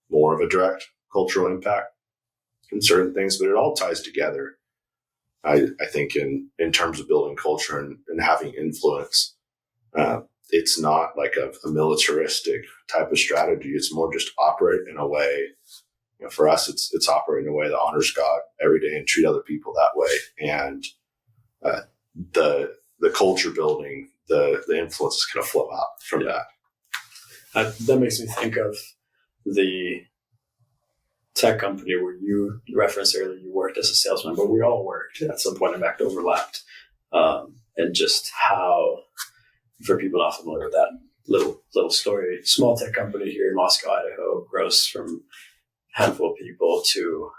more of a direct cultural impact in certain things, but it all ties together. I think in terms of building culture and having influence, it's not like a militaristic type of strategy. It's more just operate in a way, for us, it's operate in a way that honors God every day and treat other people that way. And the culture building, the influence is going to flow out from that. That makes me think of the tech company where you referenced earlier you worked as a salesman, but we all worked at some point, in fact, overlapped. And just how, for people not familiar with that little story, small tech company here in Moscow, Idaho, grows from a handful of people to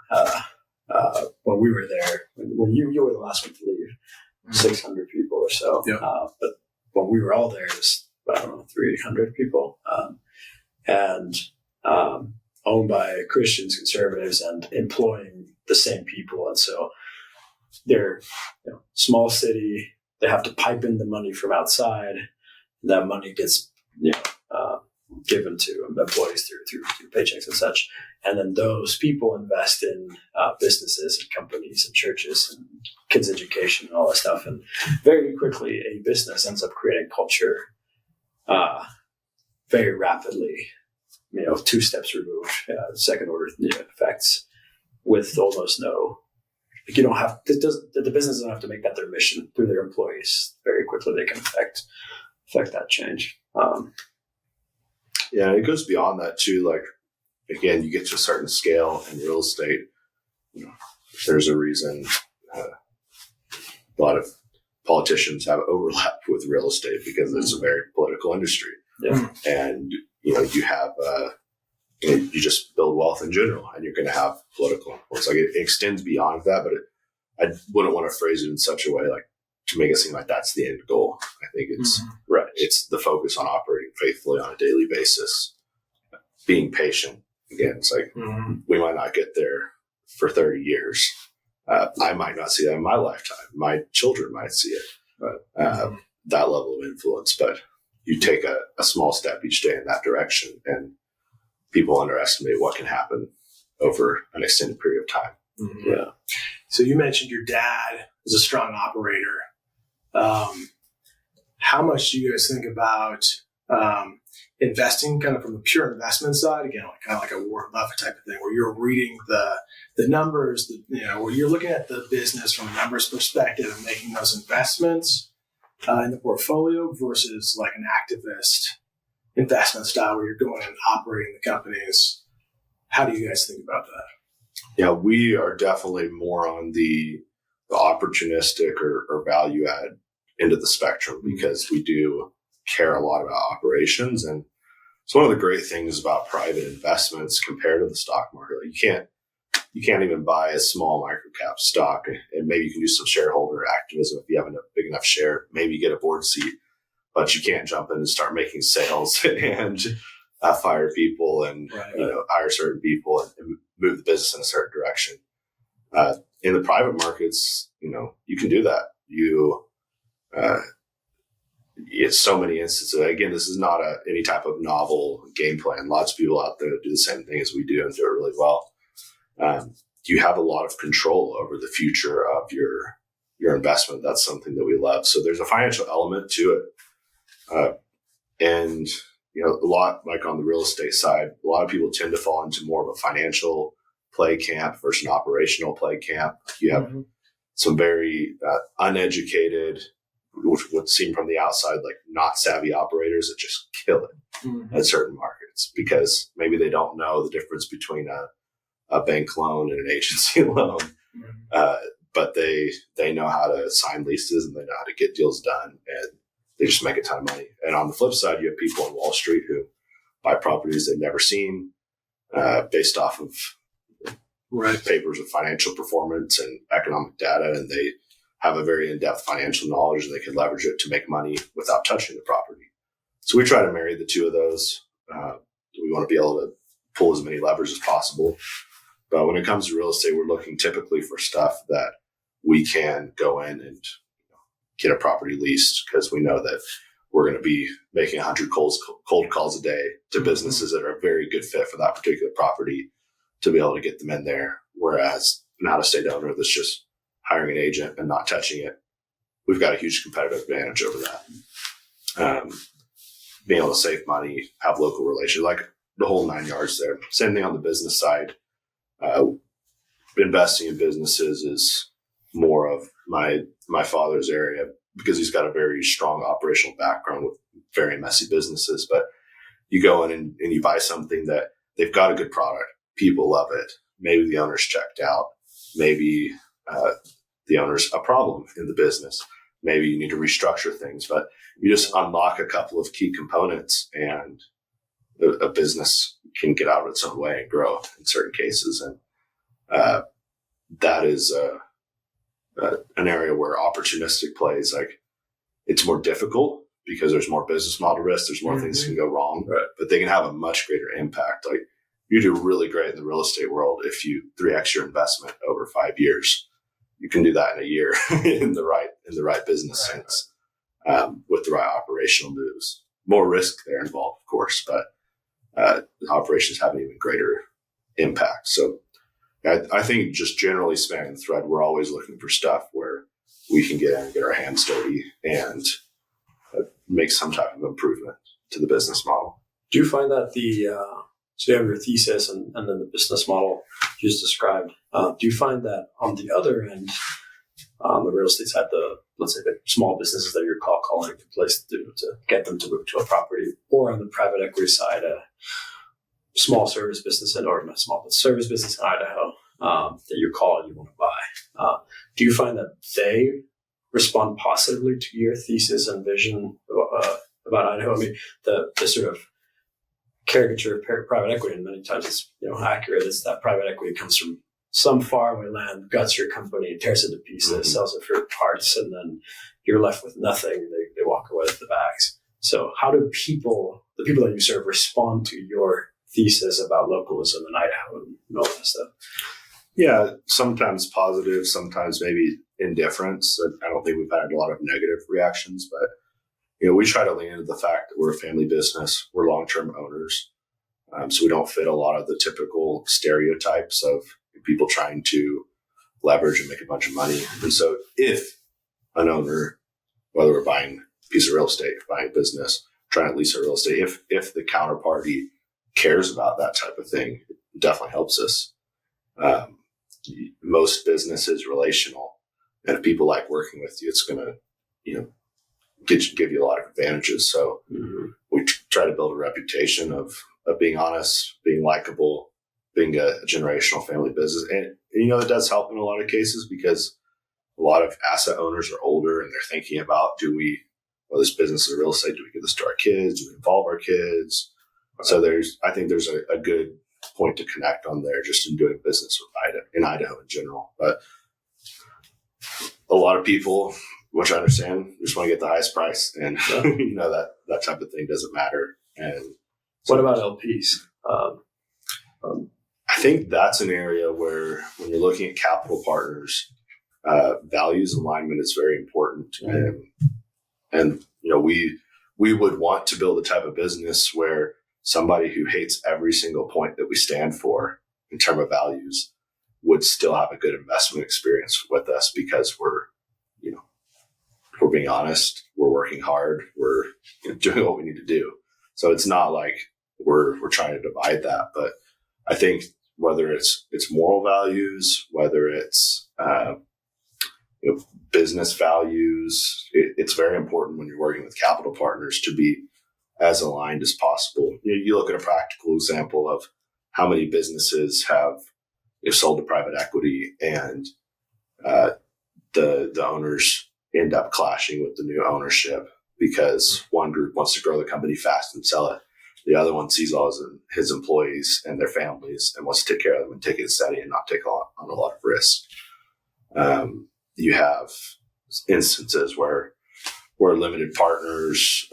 when we were there, when you were the last one to leave, 600 people or so. Yeah. But when we were all there, it was, 300 people. And owned by Christians, conservatives, and employing the same people. And so they're small city. They have to pipe in the money from outside. That money gets given to employees through paychecks and such. And then those people invest in businesses and companies and churches and kids' education and all that stuff. And very quickly, a business ends up creating culture very rapidly. 2 steps removed, second order effects, with almost no. Like, you don't have the business doesn't have to make that their mission through their employees. Very quickly, they can affect that change. Yeah, it goes beyond that too. Like, again, you get to a certain scale in real estate. There's a reason a lot of politicians have overlap with real estate, because it's a very political industry. Yeah, and you have you just build wealth in general, and you're going to have political influence. Like, it extends beyond that, but I wouldn't want to phrase it in such a way like to make it seem like that's the end goal. I think it's Right. It's the focus on operating faithfully on a daily basis, being patient. Again, it's like we might not get there for 30 years. I might not see that in my lifetime. My children might see it. That level of influence, but you take a small step each day in that direction, and people underestimate what can happen over an extended period of time. Yeah. So you mentioned your dad is a strong operator. How much do you guys think about investing kind of from the pure investment side? Again, kind of like a Warren Buffett type of thing, where you're reading the numbers, where you're looking at the business from a numbers perspective and making those investments in the portfolio versus like an activist investment style where you're going and operating the companies. How do you guys think about that? Yeah, we are definitely more on the opportunistic or value add end of the spectrum, because we do care a lot about operations. And it's one of the great things about private investments compared to the stock market. You can't even buy a small microcap stock, and maybe you can do some shareholder activism if you have a big enough share. Maybe you get a board seat, but you can't jump in and start making sales and fire people and hire certain people and move the business in a certain direction. In the private markets, you can do that. It's so many instances. Again, this is not any type of novel game plan. Lots of people out there do the same thing as we do and do it really well. You have a lot of control over the future of your investment. That's something that we love. So there's a financial element to it. And a lot, like on the real estate side, a lot of people tend to fall into more of a financial play camp versus an operational play camp. You have some very uneducated, which would seem from the outside like not savvy operators that just kill it in certain markets because maybe they don't know the difference between a bank loan and an agency loan. But they know how to sign leases and they know how to get deals done, and they just make a ton of money. And on the flip side, you have people on Wall Street who buy properties they've never seen based off of papers of financial performance and economic data, and they have a very in-depth financial knowledge and they can leverage it to make money without touching the property. So we try to marry the two of those. We want to be able to pull as many levers as possible. But when it comes to real estate, we're looking typically for stuff that we can go in and get a property leased, because we know that we're going to be making 100 cold calls a day to businesses that are a very good fit for that particular property to be able to get them in there. Whereas an out-of-state owner that's just hiring an agent and not touching it, we've got a huge competitive advantage over that. Being able to save money, have local relations, like the whole 9 yards there. Same thing on the business side. Investing in businesses is more of my father's area, because he's got a very strong operational background with very messy businesses. But you go in and you buy something that they've got a good product. People love it. Maybe the owner's checked out. Maybe the owner's a problem in the business. Maybe you need to restructure things, but you just unlock a couple of key components and a business can get out of its own way and grow in certain cases. And that is an area where opportunistic plays, like, it's more difficult because there's more business model risk. There's more things that can go wrong, but they can have a much greater impact. Like, you do really great in the real estate world if you 3x your investment over 5 years. You can do that in a year in the right business sense, with the right operational moves. More risk there involved, of course, but operations have an even greater impact. So I think just generally spanning the thread, we're always looking for stuff where we can get in and get our hands dirty and make some type of improvement to the business model. Do you find that so you have your thesis and then the business model you just described. Do you find that on the other end, the real estate side, let's say the small businesses that you're calling to place to get them to move to a property, or on the private equity side, a small service business or not small, but service business in Idaho that you call and you want to buy? Do you find that they respond positively to your thesis and vision about Idaho? I mean, the sort of caricature of private equity, and many times it's accurate, is that private equity comes from some faraway land guts your company, tears it to pieces, sells it for parts, and then you're left with nothing. They walk away with the bags. So how do the people that you serve, respond to your thesis about localism in Idaho and all that stuff? Yeah, sometimes positive, sometimes maybe indifference. I don't think we've had a lot of negative reactions, but we try to lean into the fact that we're a family business. We're long-term owners, so we don't fit a lot of the typical stereotypes of people trying to leverage and make a bunch of money. And so if an owner, whether we're buying a piece of real estate, buying a business, trying to lease a real estate, if the counterparty cares about that type of thing, it definitely helps us. Most business is relational, and if people like working with you, it's going to, give you a lot of advantages. So we try to build a reputation of being honest, being likable, being a generational family business. And, it does help in a lot of cases because a lot of asset owners are older and they're thinking about, this business is real estate, do we give this to our kids? Do we involve our kids? So I think there's a good point to connect on there just in doing business with Idaho in general. But a lot of people, which I understand, just want to get the highest price, and that type of thing doesn't matter. And what about LPs? I think that's an area where when you're looking at capital partners, values alignment is very important. And we would want to build a type of business where somebody who hates every single point that we stand for in terms of values would still have a good investment experience with us because we're being honest, we're working hard, we're doing what we need to do. So it's not like we're trying to divide that, but I think whether it's moral values, whether it's business values, it's very important when you're working with capital partners to be as aligned as possible. You look at a practical example of how many businesses have sold to private equity, and the owners end up clashing with the new ownership because one group wants to grow the company fast and sell it. The other one sees all his employees and their families and wants to take care of them and take it steady and not take on a lot of risk. You have instances where limited partners,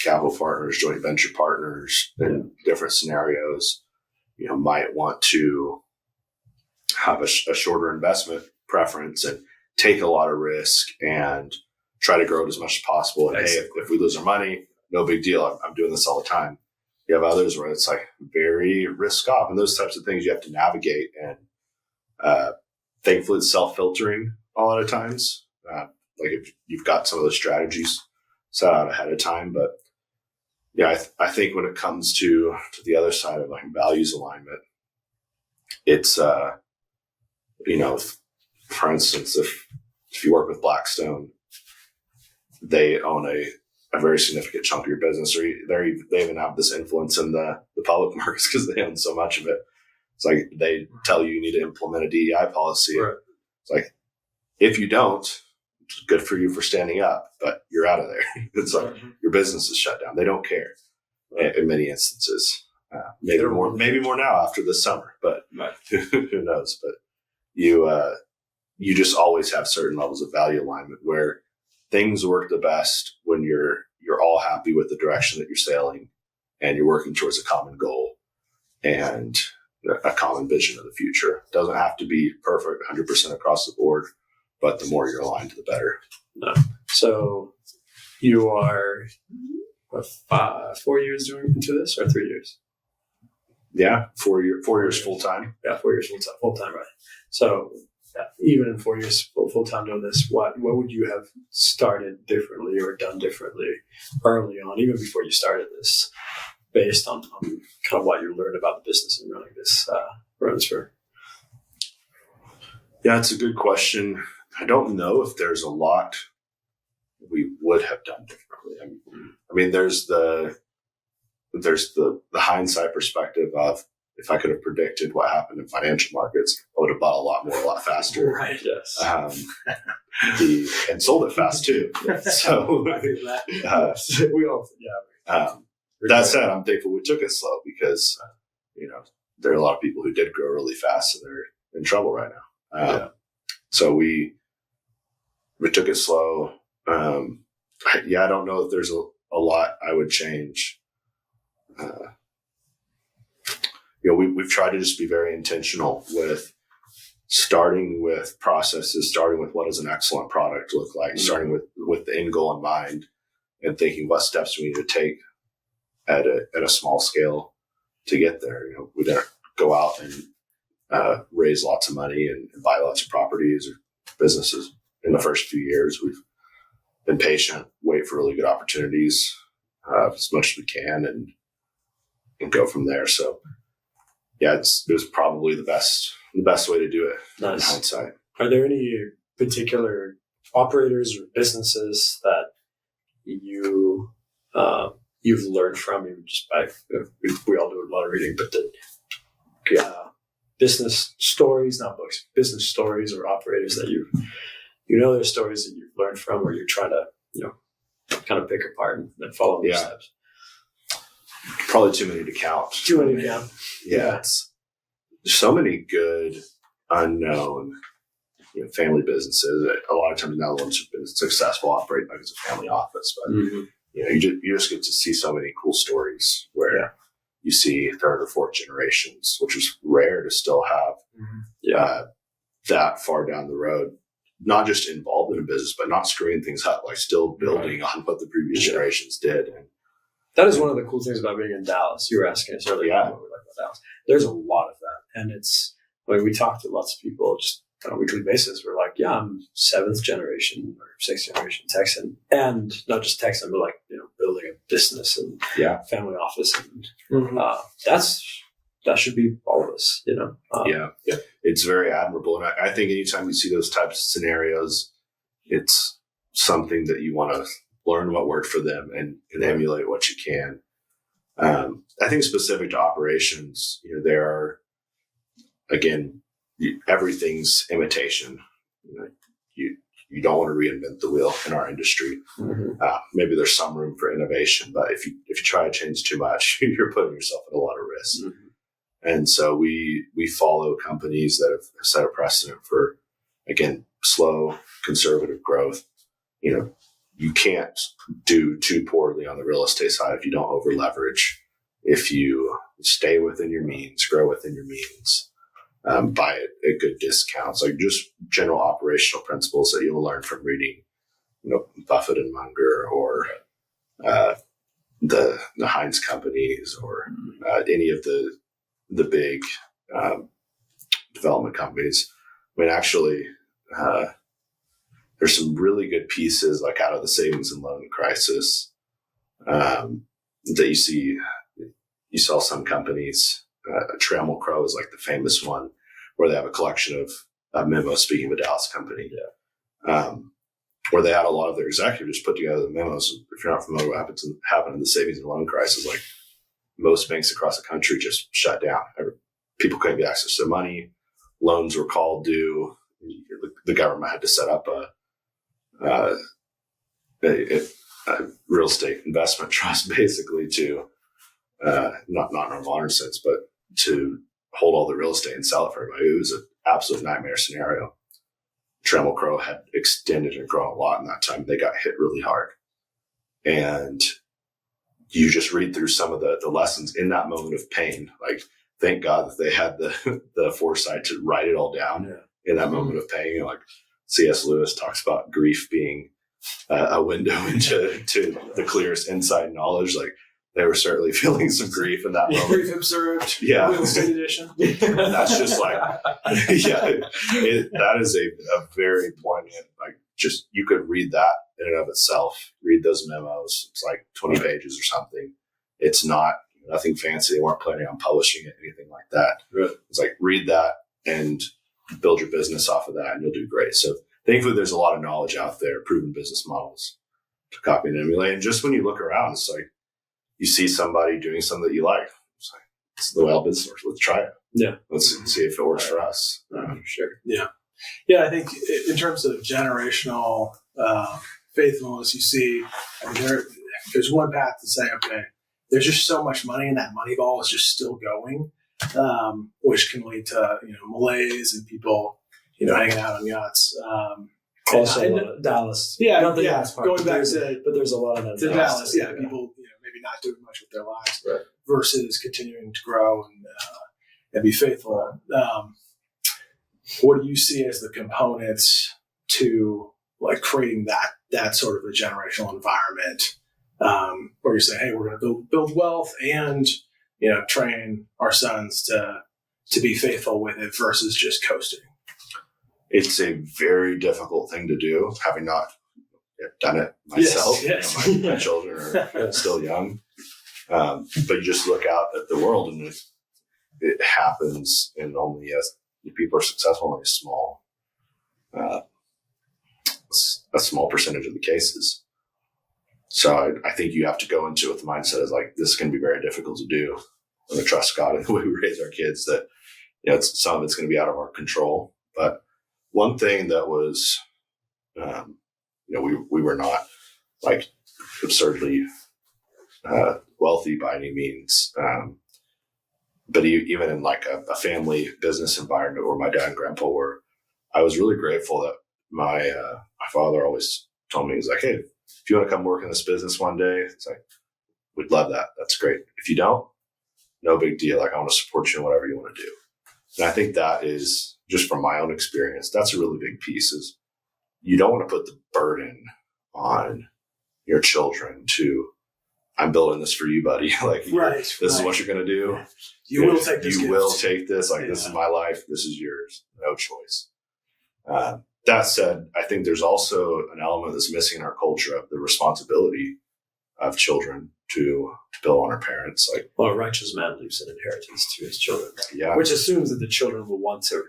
capital partners, joint venture partners in different scenarios, might want to have a shorter investment preference and take a lot of risk and try to grow it as much as possible. And hey, if we lose our money, no big deal. I'm doing this all the time. You have others where it's like very risk off, and those types of things you have to navigate. And thankfully, it's self-filtering a lot of times. Like if you've got some of those strategies set out ahead of time, but yeah, I think when it comes to the other side of like values alignment, it's for instance, if you work with Blackstone, they own a very significant chunk of your business, or they even have this influence in the public markets because they own so much of it. It's like they tell you need to implement a DEI policy. Right. It's like, if you don't, it's good for you for standing up, but you're out of there. It's like your business is shut down. They don't care in many instances. Maybe more now after this summer, but who knows? But you just always have certain levels of value alignment where things work the best when you're all happy with the direction that you're sailing and you're working towards a common goal and a common vision of the future. It doesn't have to be perfect 100% across the board, but the more you're aligned, the better. No. So you are 4 years doing into this, or 3 years? Yeah, 4 years full time. Yeah, 4 years full time, right? So even in 4 years full time doing this, what would you have started differently or done differently early on, even before you started this, based on kind of what you learned about the business and running this runs for? Yeah, it's a good question. I don't know if there's a lot we would have done differently. I mean, there's the hindsight perspective of, if I could have predicted what happened in financial markets, I would have bought a lot more, a lot faster. Right. Yes. And sold it fast too. So I think that. We all, yeah. That said, I'm thankful we took it slow because, there are a lot of people who did grow really fast, and in trouble right now. So we took it slow. I don't know if there's a lot I would change. We've tried to just be very intentional with starting with processes, starting with what does an excellent product look like, starting with the end goal in mind, and thinking what steps we need to take at a small scale to get there. We didn't go out and raise lots of money and buy lots of properties or businesses in the first few years. We've been patient, wait for really good opportunities as much as we can, and go from there. So, yeah, it was probably the best way to do it. Nice. In hindsight. Are there any particular operators or businesses that you've learned from, even just by we all do a lot of reading, but the business stories, not books, business stories or operators that there's stories that you've learned from, or you're trying to kind of pick apart and follow their steps? Probably too many to count. Too many to count. Yeah, there's so many good unknown family businesses. A lot of times now the ones who've been successful operate like it's a family office, but you just get to see so many cool stories where you see third or fourth generations, which is rare to still have that far down the road. Not just involved in a business, but not screwing things up, like still building on what the previous generations did. And that is one of the cool things about being in Dallas. You were asking us earlier what we like about Dallas. There's a lot of that. And we talk to lots of people just on a weekly basis. We're like, I'm 7th generation or 6th generation Texan. And not just Texan, but building a business and family office. And that should be all of us, It's very admirable. And I think anytime you see those types of scenarios, it's something that you want to learn what worked for them and emulate what you can. I think specific to operations, there are, again, everything's imitation. You don't want to reinvent the wheel in our industry. Maybe there's some room for innovation, but if you try to change too much, you're putting yourself at a lot of risk. And so we follow companies that have set a precedent for, again, slow, conservative growth. You can't do too poorly on the real estate side if you don't over leverage. If you stay within your means, grow within your means, buy at good discounts, like just general operational principles that you'll learn from reading, Buffett and Munger or the Heinz companies or any of the big development companies. I mean, actually, there's some really good pieces like out of the savings and loan crisis that you see. You saw some companies, Trammell Crow is like the famous one, where they have a collection of memos, speaking of a Dallas company, where they had a lot of their executives put together the memos. If you're not familiar with what happened in the savings and loan crisis, like most banks across the country just shut down. People couldn't get access to money. Loans were called due. The government had to set up a real estate investment trust, basically, to not in a modern sense, but to hold all the real estate and sell it for everybody. It was an absolute nightmare scenario. Trammell Crow had extended and grown a lot in that time. They got hit really hard. And you just read through some of the lessons in that moment of pain. Like, thank God that they had the foresight to write it all down in that moment of pain. Like C.S. Lewis talks about grief being a window into the clearest insight knowledge. Like, they were certainly feeling some grief in that moment. Grief observed. Yeah. Real estate edition. That's just like, that is a very poignant, like, just, you could read that in and of itself, read those memos. It's like 20 pages or something. It's nothing fancy. They weren't planning on publishing it, anything like that. Right. It's like, read that and build your business off of that and you'll do great. So thankfully there's a lot of knowledge out there, proven business models to copy and emulate. And just when you look around, it's like, you see somebody doing something that you like. It's like, it's the way all business works. Let's try it. Yeah. Let's see if it works for us. For sure. Yeah. Yeah. I think in terms of generational faithfulness, you see, there's one path to say, okay, there's just so much money and that money ball is just still going. which can lead to malaise and people hanging out on yachts. Also, Dallas. Yeah, not the yeah. Dallas part, Going back to, but there's a lot of that. to Dallas, yeah, people maybe not doing much with their lives, right, versus continuing to grow and be faithful. What do you see as the components to like creating that sort of a generational environment where you say, hey, we're going to build wealth and train our sons to be faithful with it versus just coasting? It's a very difficult thing to do, having not done it myself. Yes. My children are still young. But you just look out at the world and it happens in only people are successful in a small percentage of the cases. So I think you have to go into it with the mindset of like, this is going to be very difficult to do. I'm going to trust God in the way we raise our kids that, some of it's going to be out of our control. But one thing that was, we were not like absurdly wealthy by any means. But even in like a family business environment where my dad and grandpa were, I was really grateful that my father always told me, he's like, hey, if you want to come work in this business one day, it's like, we'd love that. That's great. If you don't, no big deal. Like, I want to support you in whatever you want to do. And I think that is just from my own experience, that's a really big piece is you don't want to put the burden on your children to, I'm building this for you, buddy. Like, this is what you're going to do. You will take this. You will take this. Like, this is my life. This is yours. No choice. That said, I think there's also an element that's missing in our culture of the responsibility of children to build on our parents. Like, well, a righteous man leaves an inheritance to his children. Yeah. Which assumes that the children will want to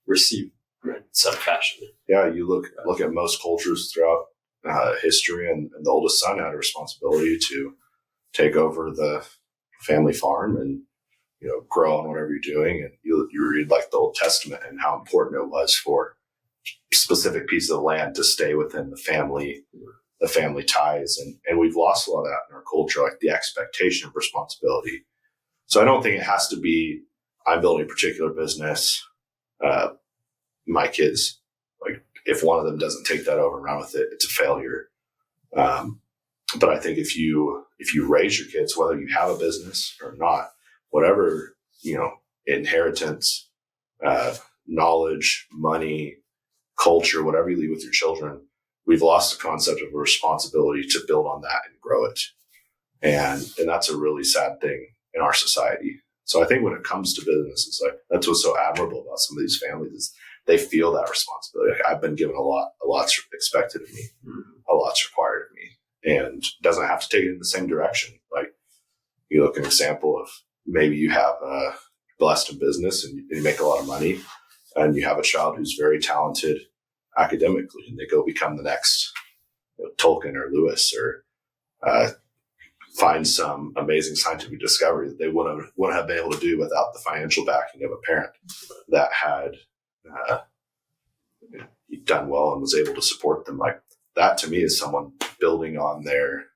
receive in some fashion. Yeah, you look at most cultures throughout history, and the oldest son had a responsibility to take over the family farm and grow on whatever you're doing. And you read like the Old Testament and how important it was for specific pieces of land to stay within the family ties. And we've lost a lot of that in our culture, like the expectation of responsibility. So I don't think it has to be, I'm building a particular business. My kids, like if one of them doesn't take that over and run with it, it's a failure. But I think if you raise your kids, whether you have a business or not, whatever, inheritance, knowledge, money, culture, whatever you leave with your children, we've lost the concept of a responsibility to build on that and grow it. And that's a really sad thing in our society. So I think when it comes to businesses, like that's what's so admirable about some of these families is they feel that responsibility. Like, I've been given a lot's expected of me, a lot's required of me, and doesn't have to take it in the same direction. Like, you look at an example of maybe you have blessed in business and you make a lot of money, and you have a child who's very talented academically, and they go become the next Tolkien or Lewis, or find some amazing scientific discovery that they wouldn't have been able to do without the financial backing of a parent that had done well and was able to support them. Like, that to me is someone building on their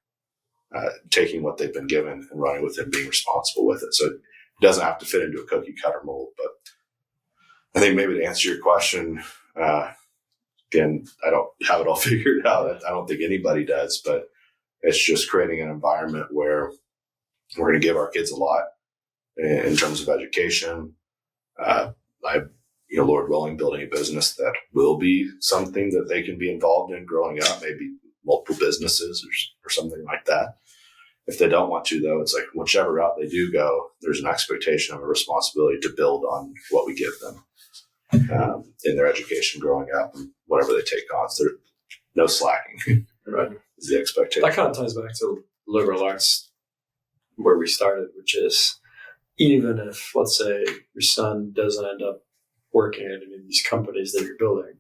taking what they've been given and running with it and being responsible with it. So it doesn't have to fit into a cookie cutter mold. But I think maybe to answer your question, again, I don't have it all figured out. I don't think anybody does, but it's just creating an environment where we're going to give our kids a lot in terms of education. Lord willing, building a business that will be something that they can be involved in growing up, maybe multiple businesses or something like that. If they don't want to, though, it's like whichever route they do go, there's an expectation of a responsibility to build on what we give them in their education growing up and whatever they take on. So there's no slacking. Right. Is the expectation. That kind of ties back to liberal arts where we started, which is even if, let's say, your son doesn't end up working in any of these companies that you're building,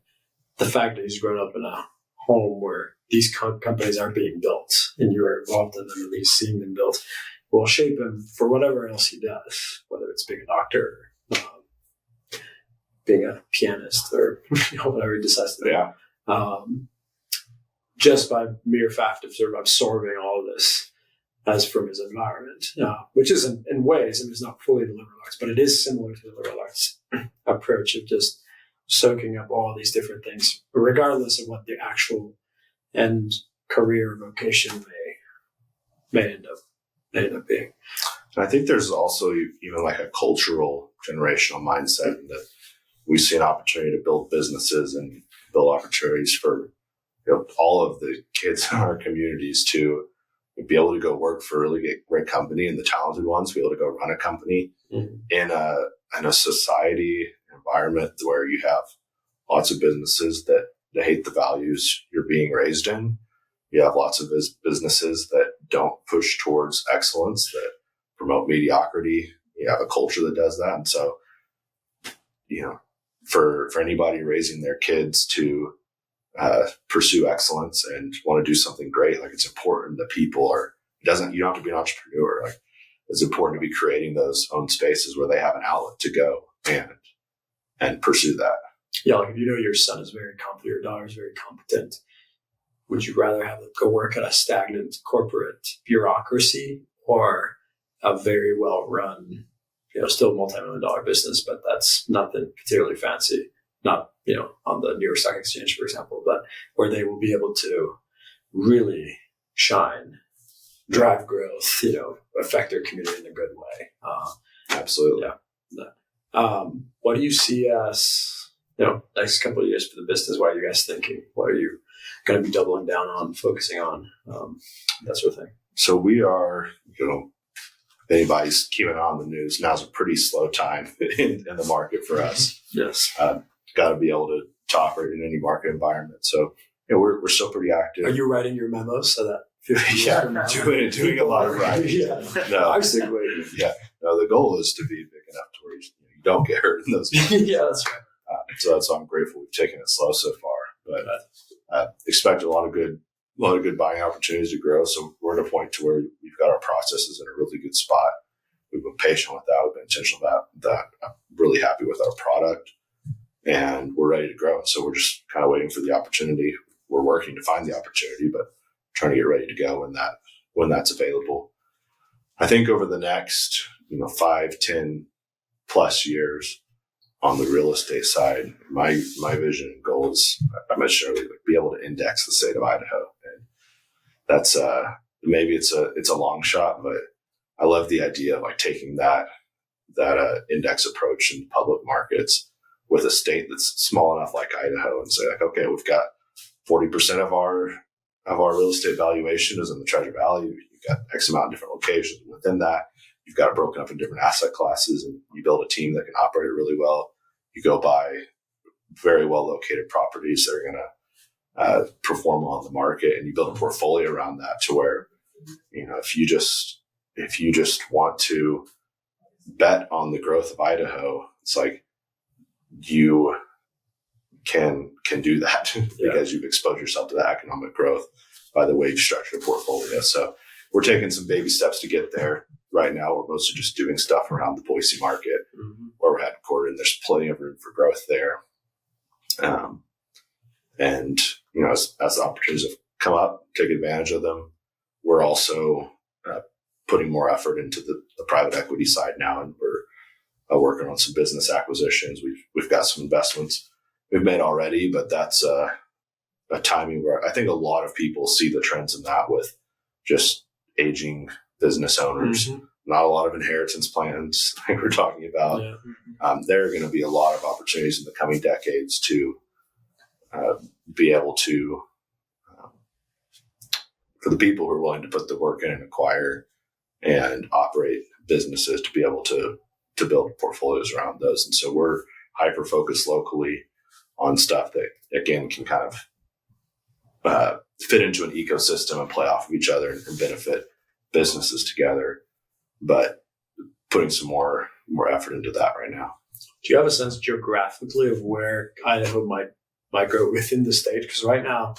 the fact that he's grown up in a home where these companies aren't being built and you're involved in them, at least seeing them built, will shape him for whatever else he does, whether it's being a doctor, being a pianist, or whatever he decides to do. Yeah. Just by mere fact of sort of absorbing all of this as from his environment, which is in ways, I mean, it's not fully the liberal arts, but it is similar to the liberal arts approach of just soaking up all these different things, regardless of what the actual end career vocation may end up being. And I think there's also even like a cultural generational mindset that we see an opportunity to build businesses and build opportunities for all of the kids in our communities to be able to go work for a really great company and the talented ones, be able to go run a company in a society environment where you have lots of businesses that hate the values you're being raised in. You have lots of businesses that don't push towards excellence, that promote mediocrity. You have a culture that does that. And so, for anybody raising their kids to pursue excellence and want to do something great, like it's important that people you don't have to be an entrepreneur. Like it's important to be creating those own spaces where they have an outlet to go and pursue that. Yeah, like if you know your son is very competent, your daughter is very competent, would you rather have them go work at a stagnant corporate bureaucracy or a very well run, still multi-million-dollar business, but that's nothing particularly fancy, not, on the New York Stock Exchange, for example, but where they will be able to really shine, drive growth, affect their community in a good way. Absolutely. Yeah. What do you see as, next couple of years for the business? What are you guys thinking? What are you going to be doubling down on, focusing on, that sort of thing? So we are, if anybody's keeping on the news, now's a pretty slow time in the market for us. Yes. Got to be able to operate in any market environment. So, we're still pretty active. Are you writing your memos so that? doing a lot of writing. Yeah. No, Isaac Waitman. Yeah. No, the goal is to be big enough to where you don't get hurt in those moments. Yeah, that's right. So I'm grateful we've taken it slow so far, but expect a lot of good buying opportunities to grow. So we're at a point to where we've got our processes in a really good spot. We've been patient with that. We've been intentional about that. I'm really happy with our product, and we're ready to grow. So we're just kind of waiting for the opportunity. We're working to find the opportunity, but trying to get ready to go when that's available. I think over the next 5, 10 plus years on the real estate side, my vision and goal is I mentioned earlier, be able to index the state of Idaho, and that's maybe it's a long shot, but I love the idea of like taking that index approach in public markets with a state that's small enough like Idaho and say like, okay, we've got 40% of our real estate valuation is in the Treasure Valley. You've got X amount of different locations. Within that, you've got it broken up in different asset classes, and you build a team that can operate it really well. You go buy very well located properties that are going to perform well in the market, and you build a portfolio around that to where, if you just want to bet on the growth of Idaho, it's like you can do that because you've exposed yourself to the economic growth by the way you structure a portfolio. So we're taking some baby steps to get there. Right now, we're mostly just doing stuff around the Boise market where we're headquartered, and there's plenty of room for growth there. And as the opportunities have come up, take advantage of them. We're also putting more effort into the private equity side now, and we're working on some business acquisitions. We've got some investments we've made already, but that's a timing where I think a lot of people see the trends in that with just aging business owners, not a lot of inheritance plans like we're talking about. Yeah. There are going to be a lot of opportunities in the coming decades to be able to, for the people who are willing to put the work in and acquire and operate businesses, to be able to build portfolios around those. And so we're hyper-focused locally on stuff that, again, can kind of fit into an ecosystem and play off of each other and benefit businesses together, but putting some more effort into that right now. Do you have a sense geographically of where Idaho might go within the state? Because right now,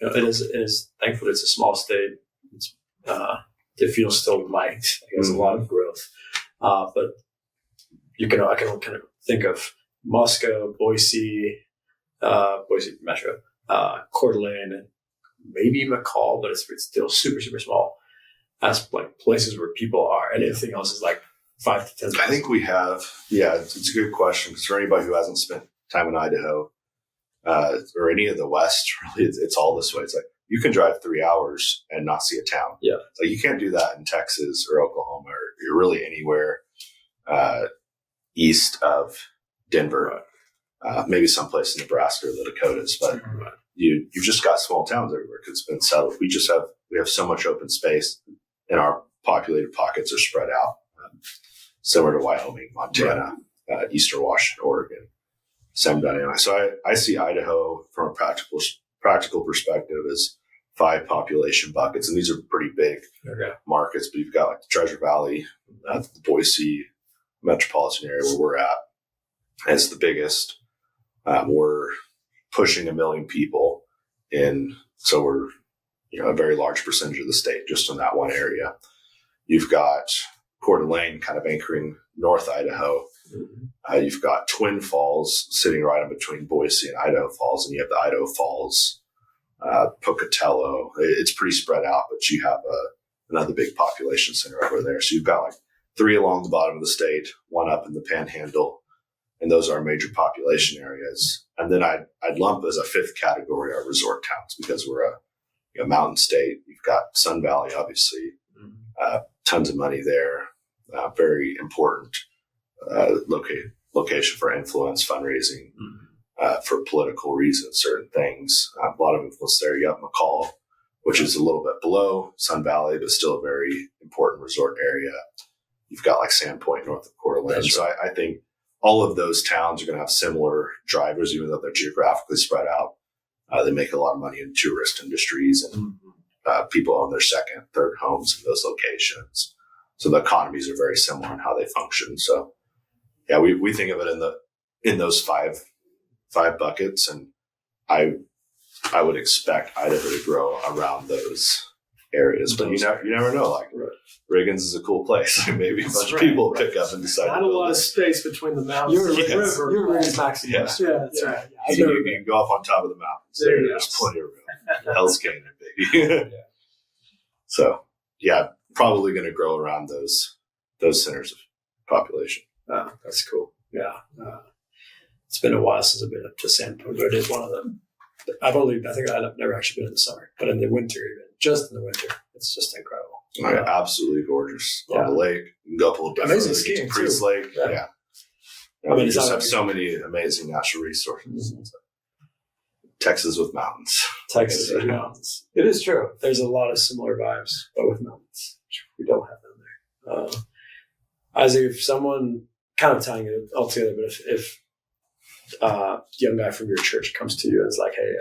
it is thankfully it's a small state. It feels still light. There's a lot of growth, but I can kind of think of Moscow, Boise Metro, Coeur d'Alene, maybe McCall, but it's still super, super small. as like places where people are, and everything else is like 5 to 10. I think we have. Yeah, it's a good question because for anybody who hasn't spent time in Idaho or any of the West, really, it's all this way. It's like you can drive 3 hours and not see a town. Yeah, so you can't do that in Texas or Oklahoma or really anywhere east of Denver. Maybe someplace in Nebraska or the Dakotas, but you've just got small towns everywhere because it's been settled. We have so much open space, and our populated pockets are spread out, similar to Wyoming, Montana, Eastern Washington, Oregon, same dynamic. So I see Idaho from a practical perspective as 5 population buckets, and these are pretty big markets. But you've got like the Treasure Valley, the Boise metropolitan area where we're at as the biggest. We're pushing 1 million people in, so we're a very large percentage of the state just in that one area. You've got Coeur d'Alene kind of anchoring North Idaho. Mm-hmm. You've got Twin Falls sitting right in between Boise and Idaho Falls, and you have the Idaho Falls, Pocatello. It's pretty spread out, but you have another big population center over there. So you've got like 3 along the bottom of the state, 1 up in the Panhandle. And those are our major population areas. And then I'd lump as a 5th category our resort towns because we're a mountain state. You've got Sun Valley, obviously, tons of money there. Very important location for influence, fundraising, for political reasons, certain things. A lot of influence there. You have McCall, which is a little bit below Sun Valley, but still a very important resort area. You've got like Sandpoint north of Coeur d'Alene. So I think all of those towns are going to have similar drivers, even though they're geographically spread out. They make a lot of money in tourist industries, and people own their 2nd, 3rd homes in those locations. So the economies are very similar in how they function. So, yeah, we think of it in those five buckets, and I would expect Idaho to grow around those areas, but you never know. Like Riggins is a cool place. Maybe a bunch of people pick up and decide. Not a lot of space between the mountains and the river. You're Riggins Maximus. Yeah, that's right. You can go up on top of the mountains. There's plenty of room. Hell's Canyon, baby. So, yeah, probably going to grow around those centers of population. That's cool. Yeah. It's been a while since I've been up to Sandpoint, but it is one of them. I think I've never actually been in the summer, but in the winter, even just in the winter, it's just incredible. Absolutely gorgeous on the lake. You can go up a little bit. Amazing skiing too. Priest Lake. Yeah. I mean, you just have so many amazing natural resources. Mm-hmm. Texas with mountains. Texas with mountains. It is true. There's a lot of similar vibes, but with mountains, which we don't have down there. Isaac, if someone, kind of tying it all together, but if young guy from your church comes to you and is like, hey,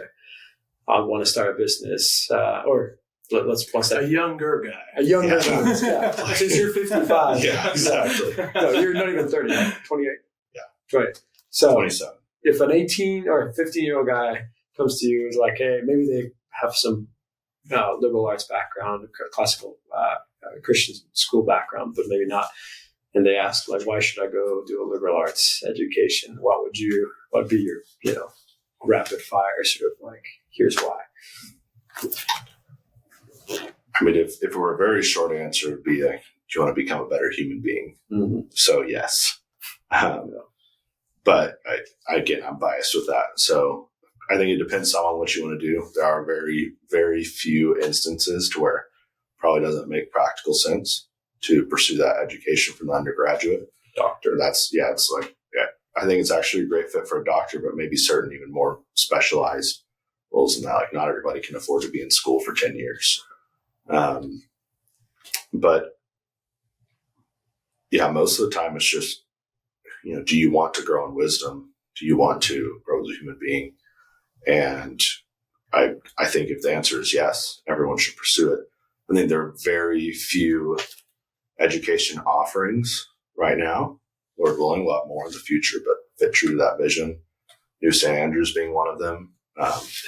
I want to start a business, or let's say a younger guy. A younger guy. Yeah. Since you're 55. Yeah, exactly. No, you're not even 30, 28. Yeah. 28. So 27. If an 18 or 15-year-old guy comes to you and is like, hey, maybe they have some liberal arts background, classical Christian school background, but maybe not. And they ask, like, why should I go do a liberal arts education? What would be your, rapid fire sort of like, here's why? I mean, if it were a very short answer, it would be like, do you want to become a better human being? Mm-hmm. So yes. But I'm biased with that. So I think it depends on what you want to do. There are very, very few instances to where it probably doesn't make practical sense to pursue that education from the undergraduate. Doctor. I think it's actually a great fit for a doctor, but maybe certain even more specialized roles in that. Like not everybody can afford to be in school for 10 years. But yeah, most of the time it's just, do you want to grow in wisdom? Do you want to grow as a human being? And I think if the answer is yes, everyone should pursue it. I think there are very few education offerings right now. Lord willing, a lot more in the future, but fit true to that vision. New St. Andrews being one of them.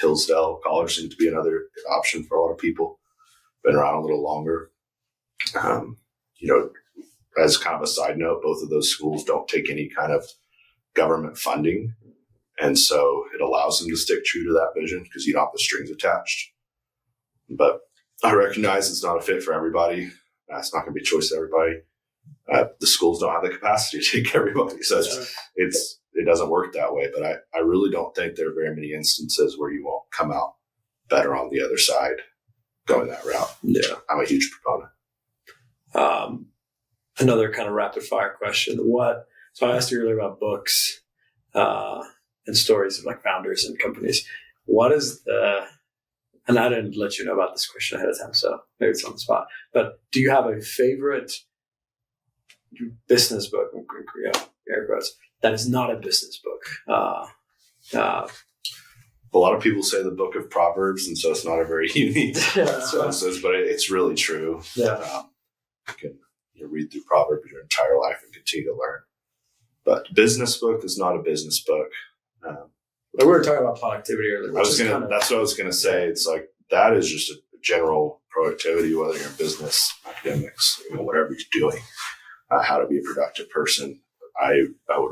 Hillsdale College seems to be another good option for a lot of people. Been around a little longer. As kind of a side note, both of those schools don't take any kind of government funding. And so it allows them to stick true to that vision because you don't have the strings attached. But I recognize it's not a fit for everybody. It's not going to be a choice to everybody. The schools don't have the capacity to take everybody. So it doesn't work that way. But I really don't think there are very many instances where you won't come out better on the other side going that route. Yeah. I'm a huge proponent. Another kind of rapid fire question. So I asked you earlier about books and stories of like founders and companies. What is and I didn't let you know about this question ahead of time, so maybe it's on the spot. But do you have a favorite business book, air quotes, that is not a business book? A lot of people say the Book of Proverbs, and so it's not a very unique instance, but it's really true. Yeah. You can read through Proverbs your entire life and continue to learn. But business book is not a business book. We were talking about productivity earlier. That's what I was going to say. It's like that is just a general productivity, whether you're in business, academics, whatever you're doing, how to be a productive person. I would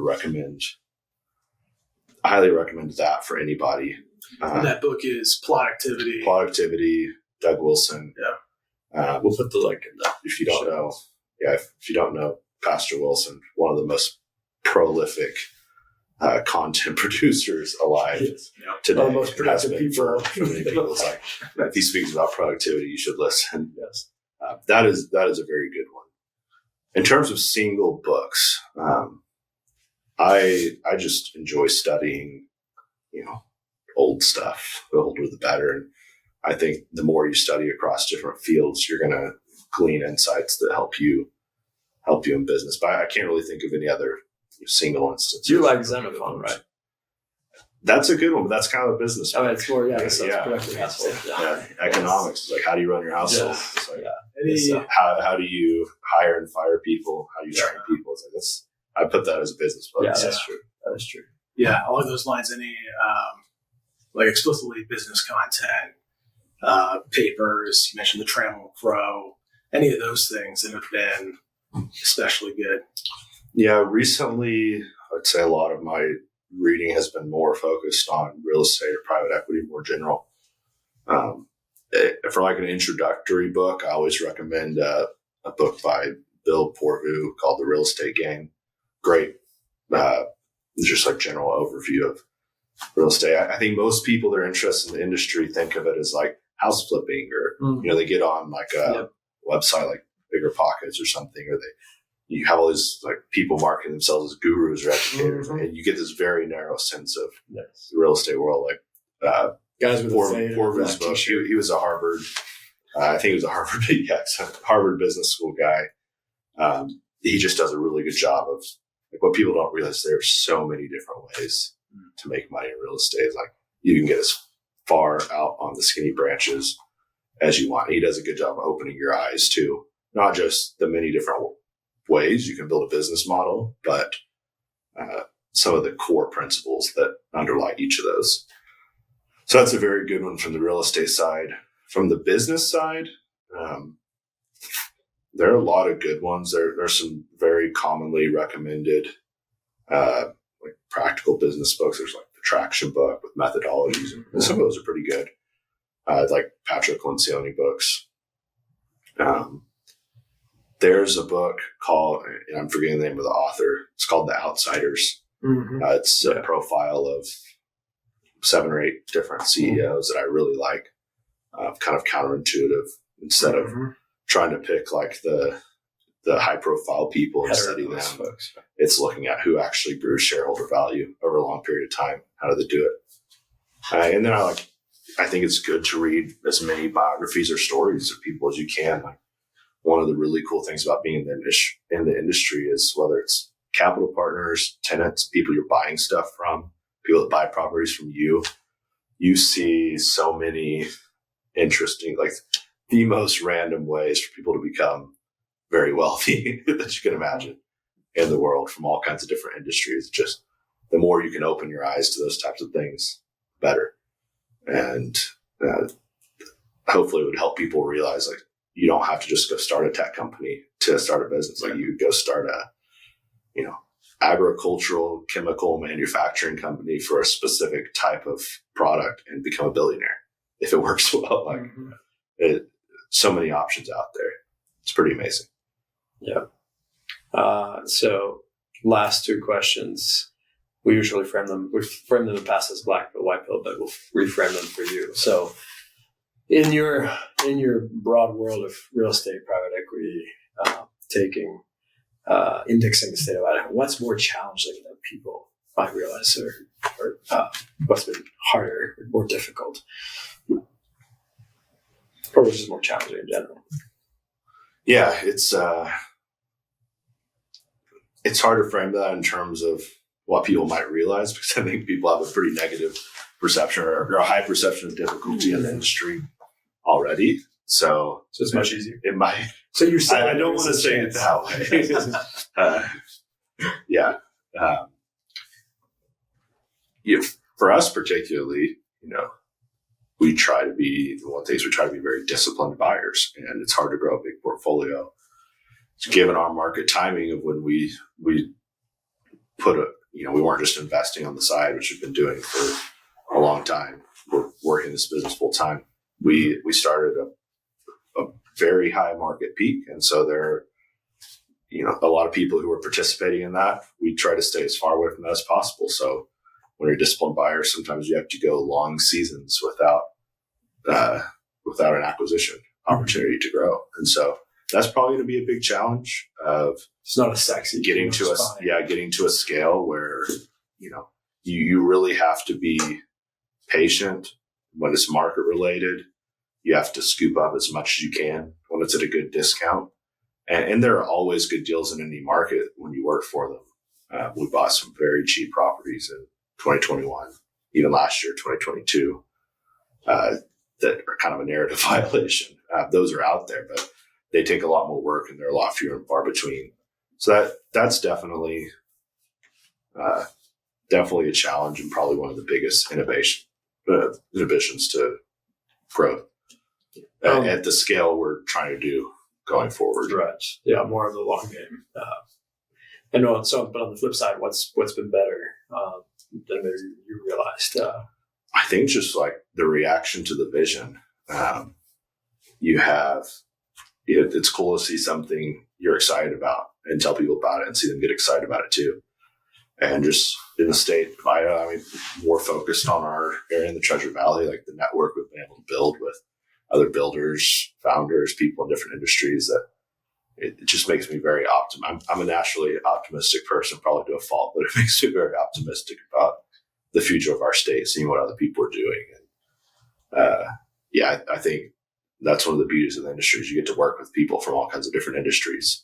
highly recommend that for anybody. That book is Productivity. Productivity, Doug Wilson. Yeah. We'll put the link in there. If you don't know Pastor Wilson, one of the most prolific content producers alive today. One of the most productive people. For many people. It's like, if he speaks about productivity, you should listen. Yes. That is a very good one. In terms of single books, I just enjoy studying, old stuff. The older the better. And I think the more you study across different fields, you're going to glean insights that help you in business. But I can't really think of any other single instance. You like Xenophon, right? That's a good one, but that's kind of a business. I mean, it's more, economics. It's like, how do you run your household? Yes. It's like, how do you hire and fire people? How do you train people? It's like I put that as a business book. Yeah, that's true. That is true. Yeah, along those lines, any like explicitly business content, papers, you mentioned the Tram Won't Grow, any of those things that have been especially good. Yeah, recently, I'd say a lot of my reading has been more focused on real estate or private equity, more general. For like an introductory book, I always recommend a book by Bill Porvu called The Real Estate Game. Great, just like general overview of real estate. I think most people that are interested in the industry think of it as like house flipping, or they get on like a website like Bigger Pockets or something, or you have all these like people marketing themselves as gurus or educators, and you get this very narrow sense of the real estate world. Like guys with Porvu's book, he was a Harvard, I think he was a Harvard, Harvard Business School guy. He just does a really good job of like what people don't realize. There are so many different ways to make money in real estate. Like you can get as far out on the skinny branches as you want. He does a good job of opening your eyes to not just the many different ways you can build a business model, but some of the core principles that underlie each of those. So that's a very good one from the real estate side. From the business side, there are a lot of good ones. There are some very commonly recommended like practical business books. There's like the Traction book with methodologies, and some of those are pretty good. Like Patrick Lencioni books. There's a book called, and I'm forgetting the name of the author. It's called The Outsiders. It's a profile of 7 or 8 different CEOs that I really like. Kind of counterintuitive. Instead of trying to pick like the high profile people and study them, folks. It's looking at who actually grew shareholder value over a long period of time. How do they do it? And then I think it's good to read as many biographies or stories of people as you can. Like one of the really cool things about being in the industry is whether it's capital partners, tenants, people you're buying stuff from, people that buy properties from you, you see so many interesting, like the most random ways for people to become very wealthy that you can imagine in the world from all kinds of different industries. Just the more you can open your eyes to those types of things, better. And hopefully it would help people realize like you don't have to just go start a tech company to start a business. Like you go start a, agricultural chemical manufacturing company for a specific type of product and become a billionaire if it works well. So many options out there. it's pretty amazing. Yeah. So last two questions. We usually frame them in the past as black pill, white pill, but we'll reframe them for you. So in your broad world of real estate, private equity, taking, indexing the state of Idaho, what's more challenging than people might realize, or what's been harder or more difficult? Or which is more challenging in general? Yeah, it's hard to frame that in terms of what people might realize, because I think people have a pretty negative perception or a high perception of difficulty in the industry already. So it's much easier. It might. So you're saying I don't want to say it that way. Yeah. For us particularly, we try to be very disciplined buyers, and it's hard to grow a big portfolio. Given our market timing of when we put we weren't just investing on the side, which we've been doing for a long time. We're working this business full time. We started a very high market peak, and so there are, a lot of people who are participating in that. We try to stay as far away from that as possible. So when you're a disciplined buyer, sometimes you have to go long seasons without an acquisition opportunity to grow, and so that's probably going to be a big challenge of it's not a sexy getting to a scale where, you really have to be patient when it's market related. You have to scoop up as much as you can when it's at a good discount. And there are always good deals in any market when you work for them. We bought some very cheap properties in 2021, even last year, 2022, that are kind of a narrative violation. Those are out there, but they take a lot more work and they're a lot fewer and far between. So that's definitely a challenge, and probably one of the biggest inhibitions to growth at the scale we're trying to do going forward. Right. Yeah, more of the long game. But on the flip side, what's been better than maybe you realized? I think just like the reaction to the vision. It's cool to see something you're excited about and tell people about it and see them get excited about it too. And just in the state of Idaho, more focused on our area in the Treasure Valley, like the network we've been able to build with other builders, founders, people in different industries, that it just makes me very optimistic. I'm a naturally optimistic person, probably to a fault, but it makes me very optimistic about the future of our state, seeing what other people are doing. And I think that's one of the beauties of the industry is you get to work with people from all kinds of different industries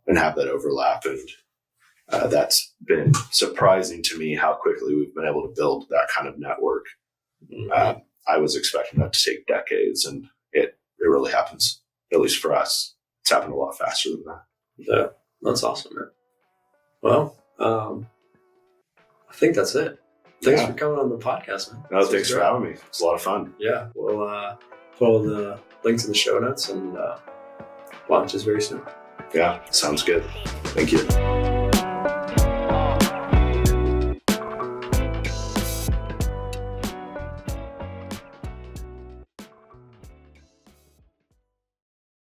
and have that overlap. And that's been surprising to me how quickly we've been able to build that kind of network. Mm-hmm. I was expecting that to take decades, and it really happens, at least for us. It's happened a lot faster than that. Yeah, that's awesome, man. Well, I think that's it. Thanks for coming on the podcast, man. No, thanks for having me. It's a lot of fun. Yeah, we'll follow the links in the show notes and launches very soon. Yeah, sounds good. Thank you.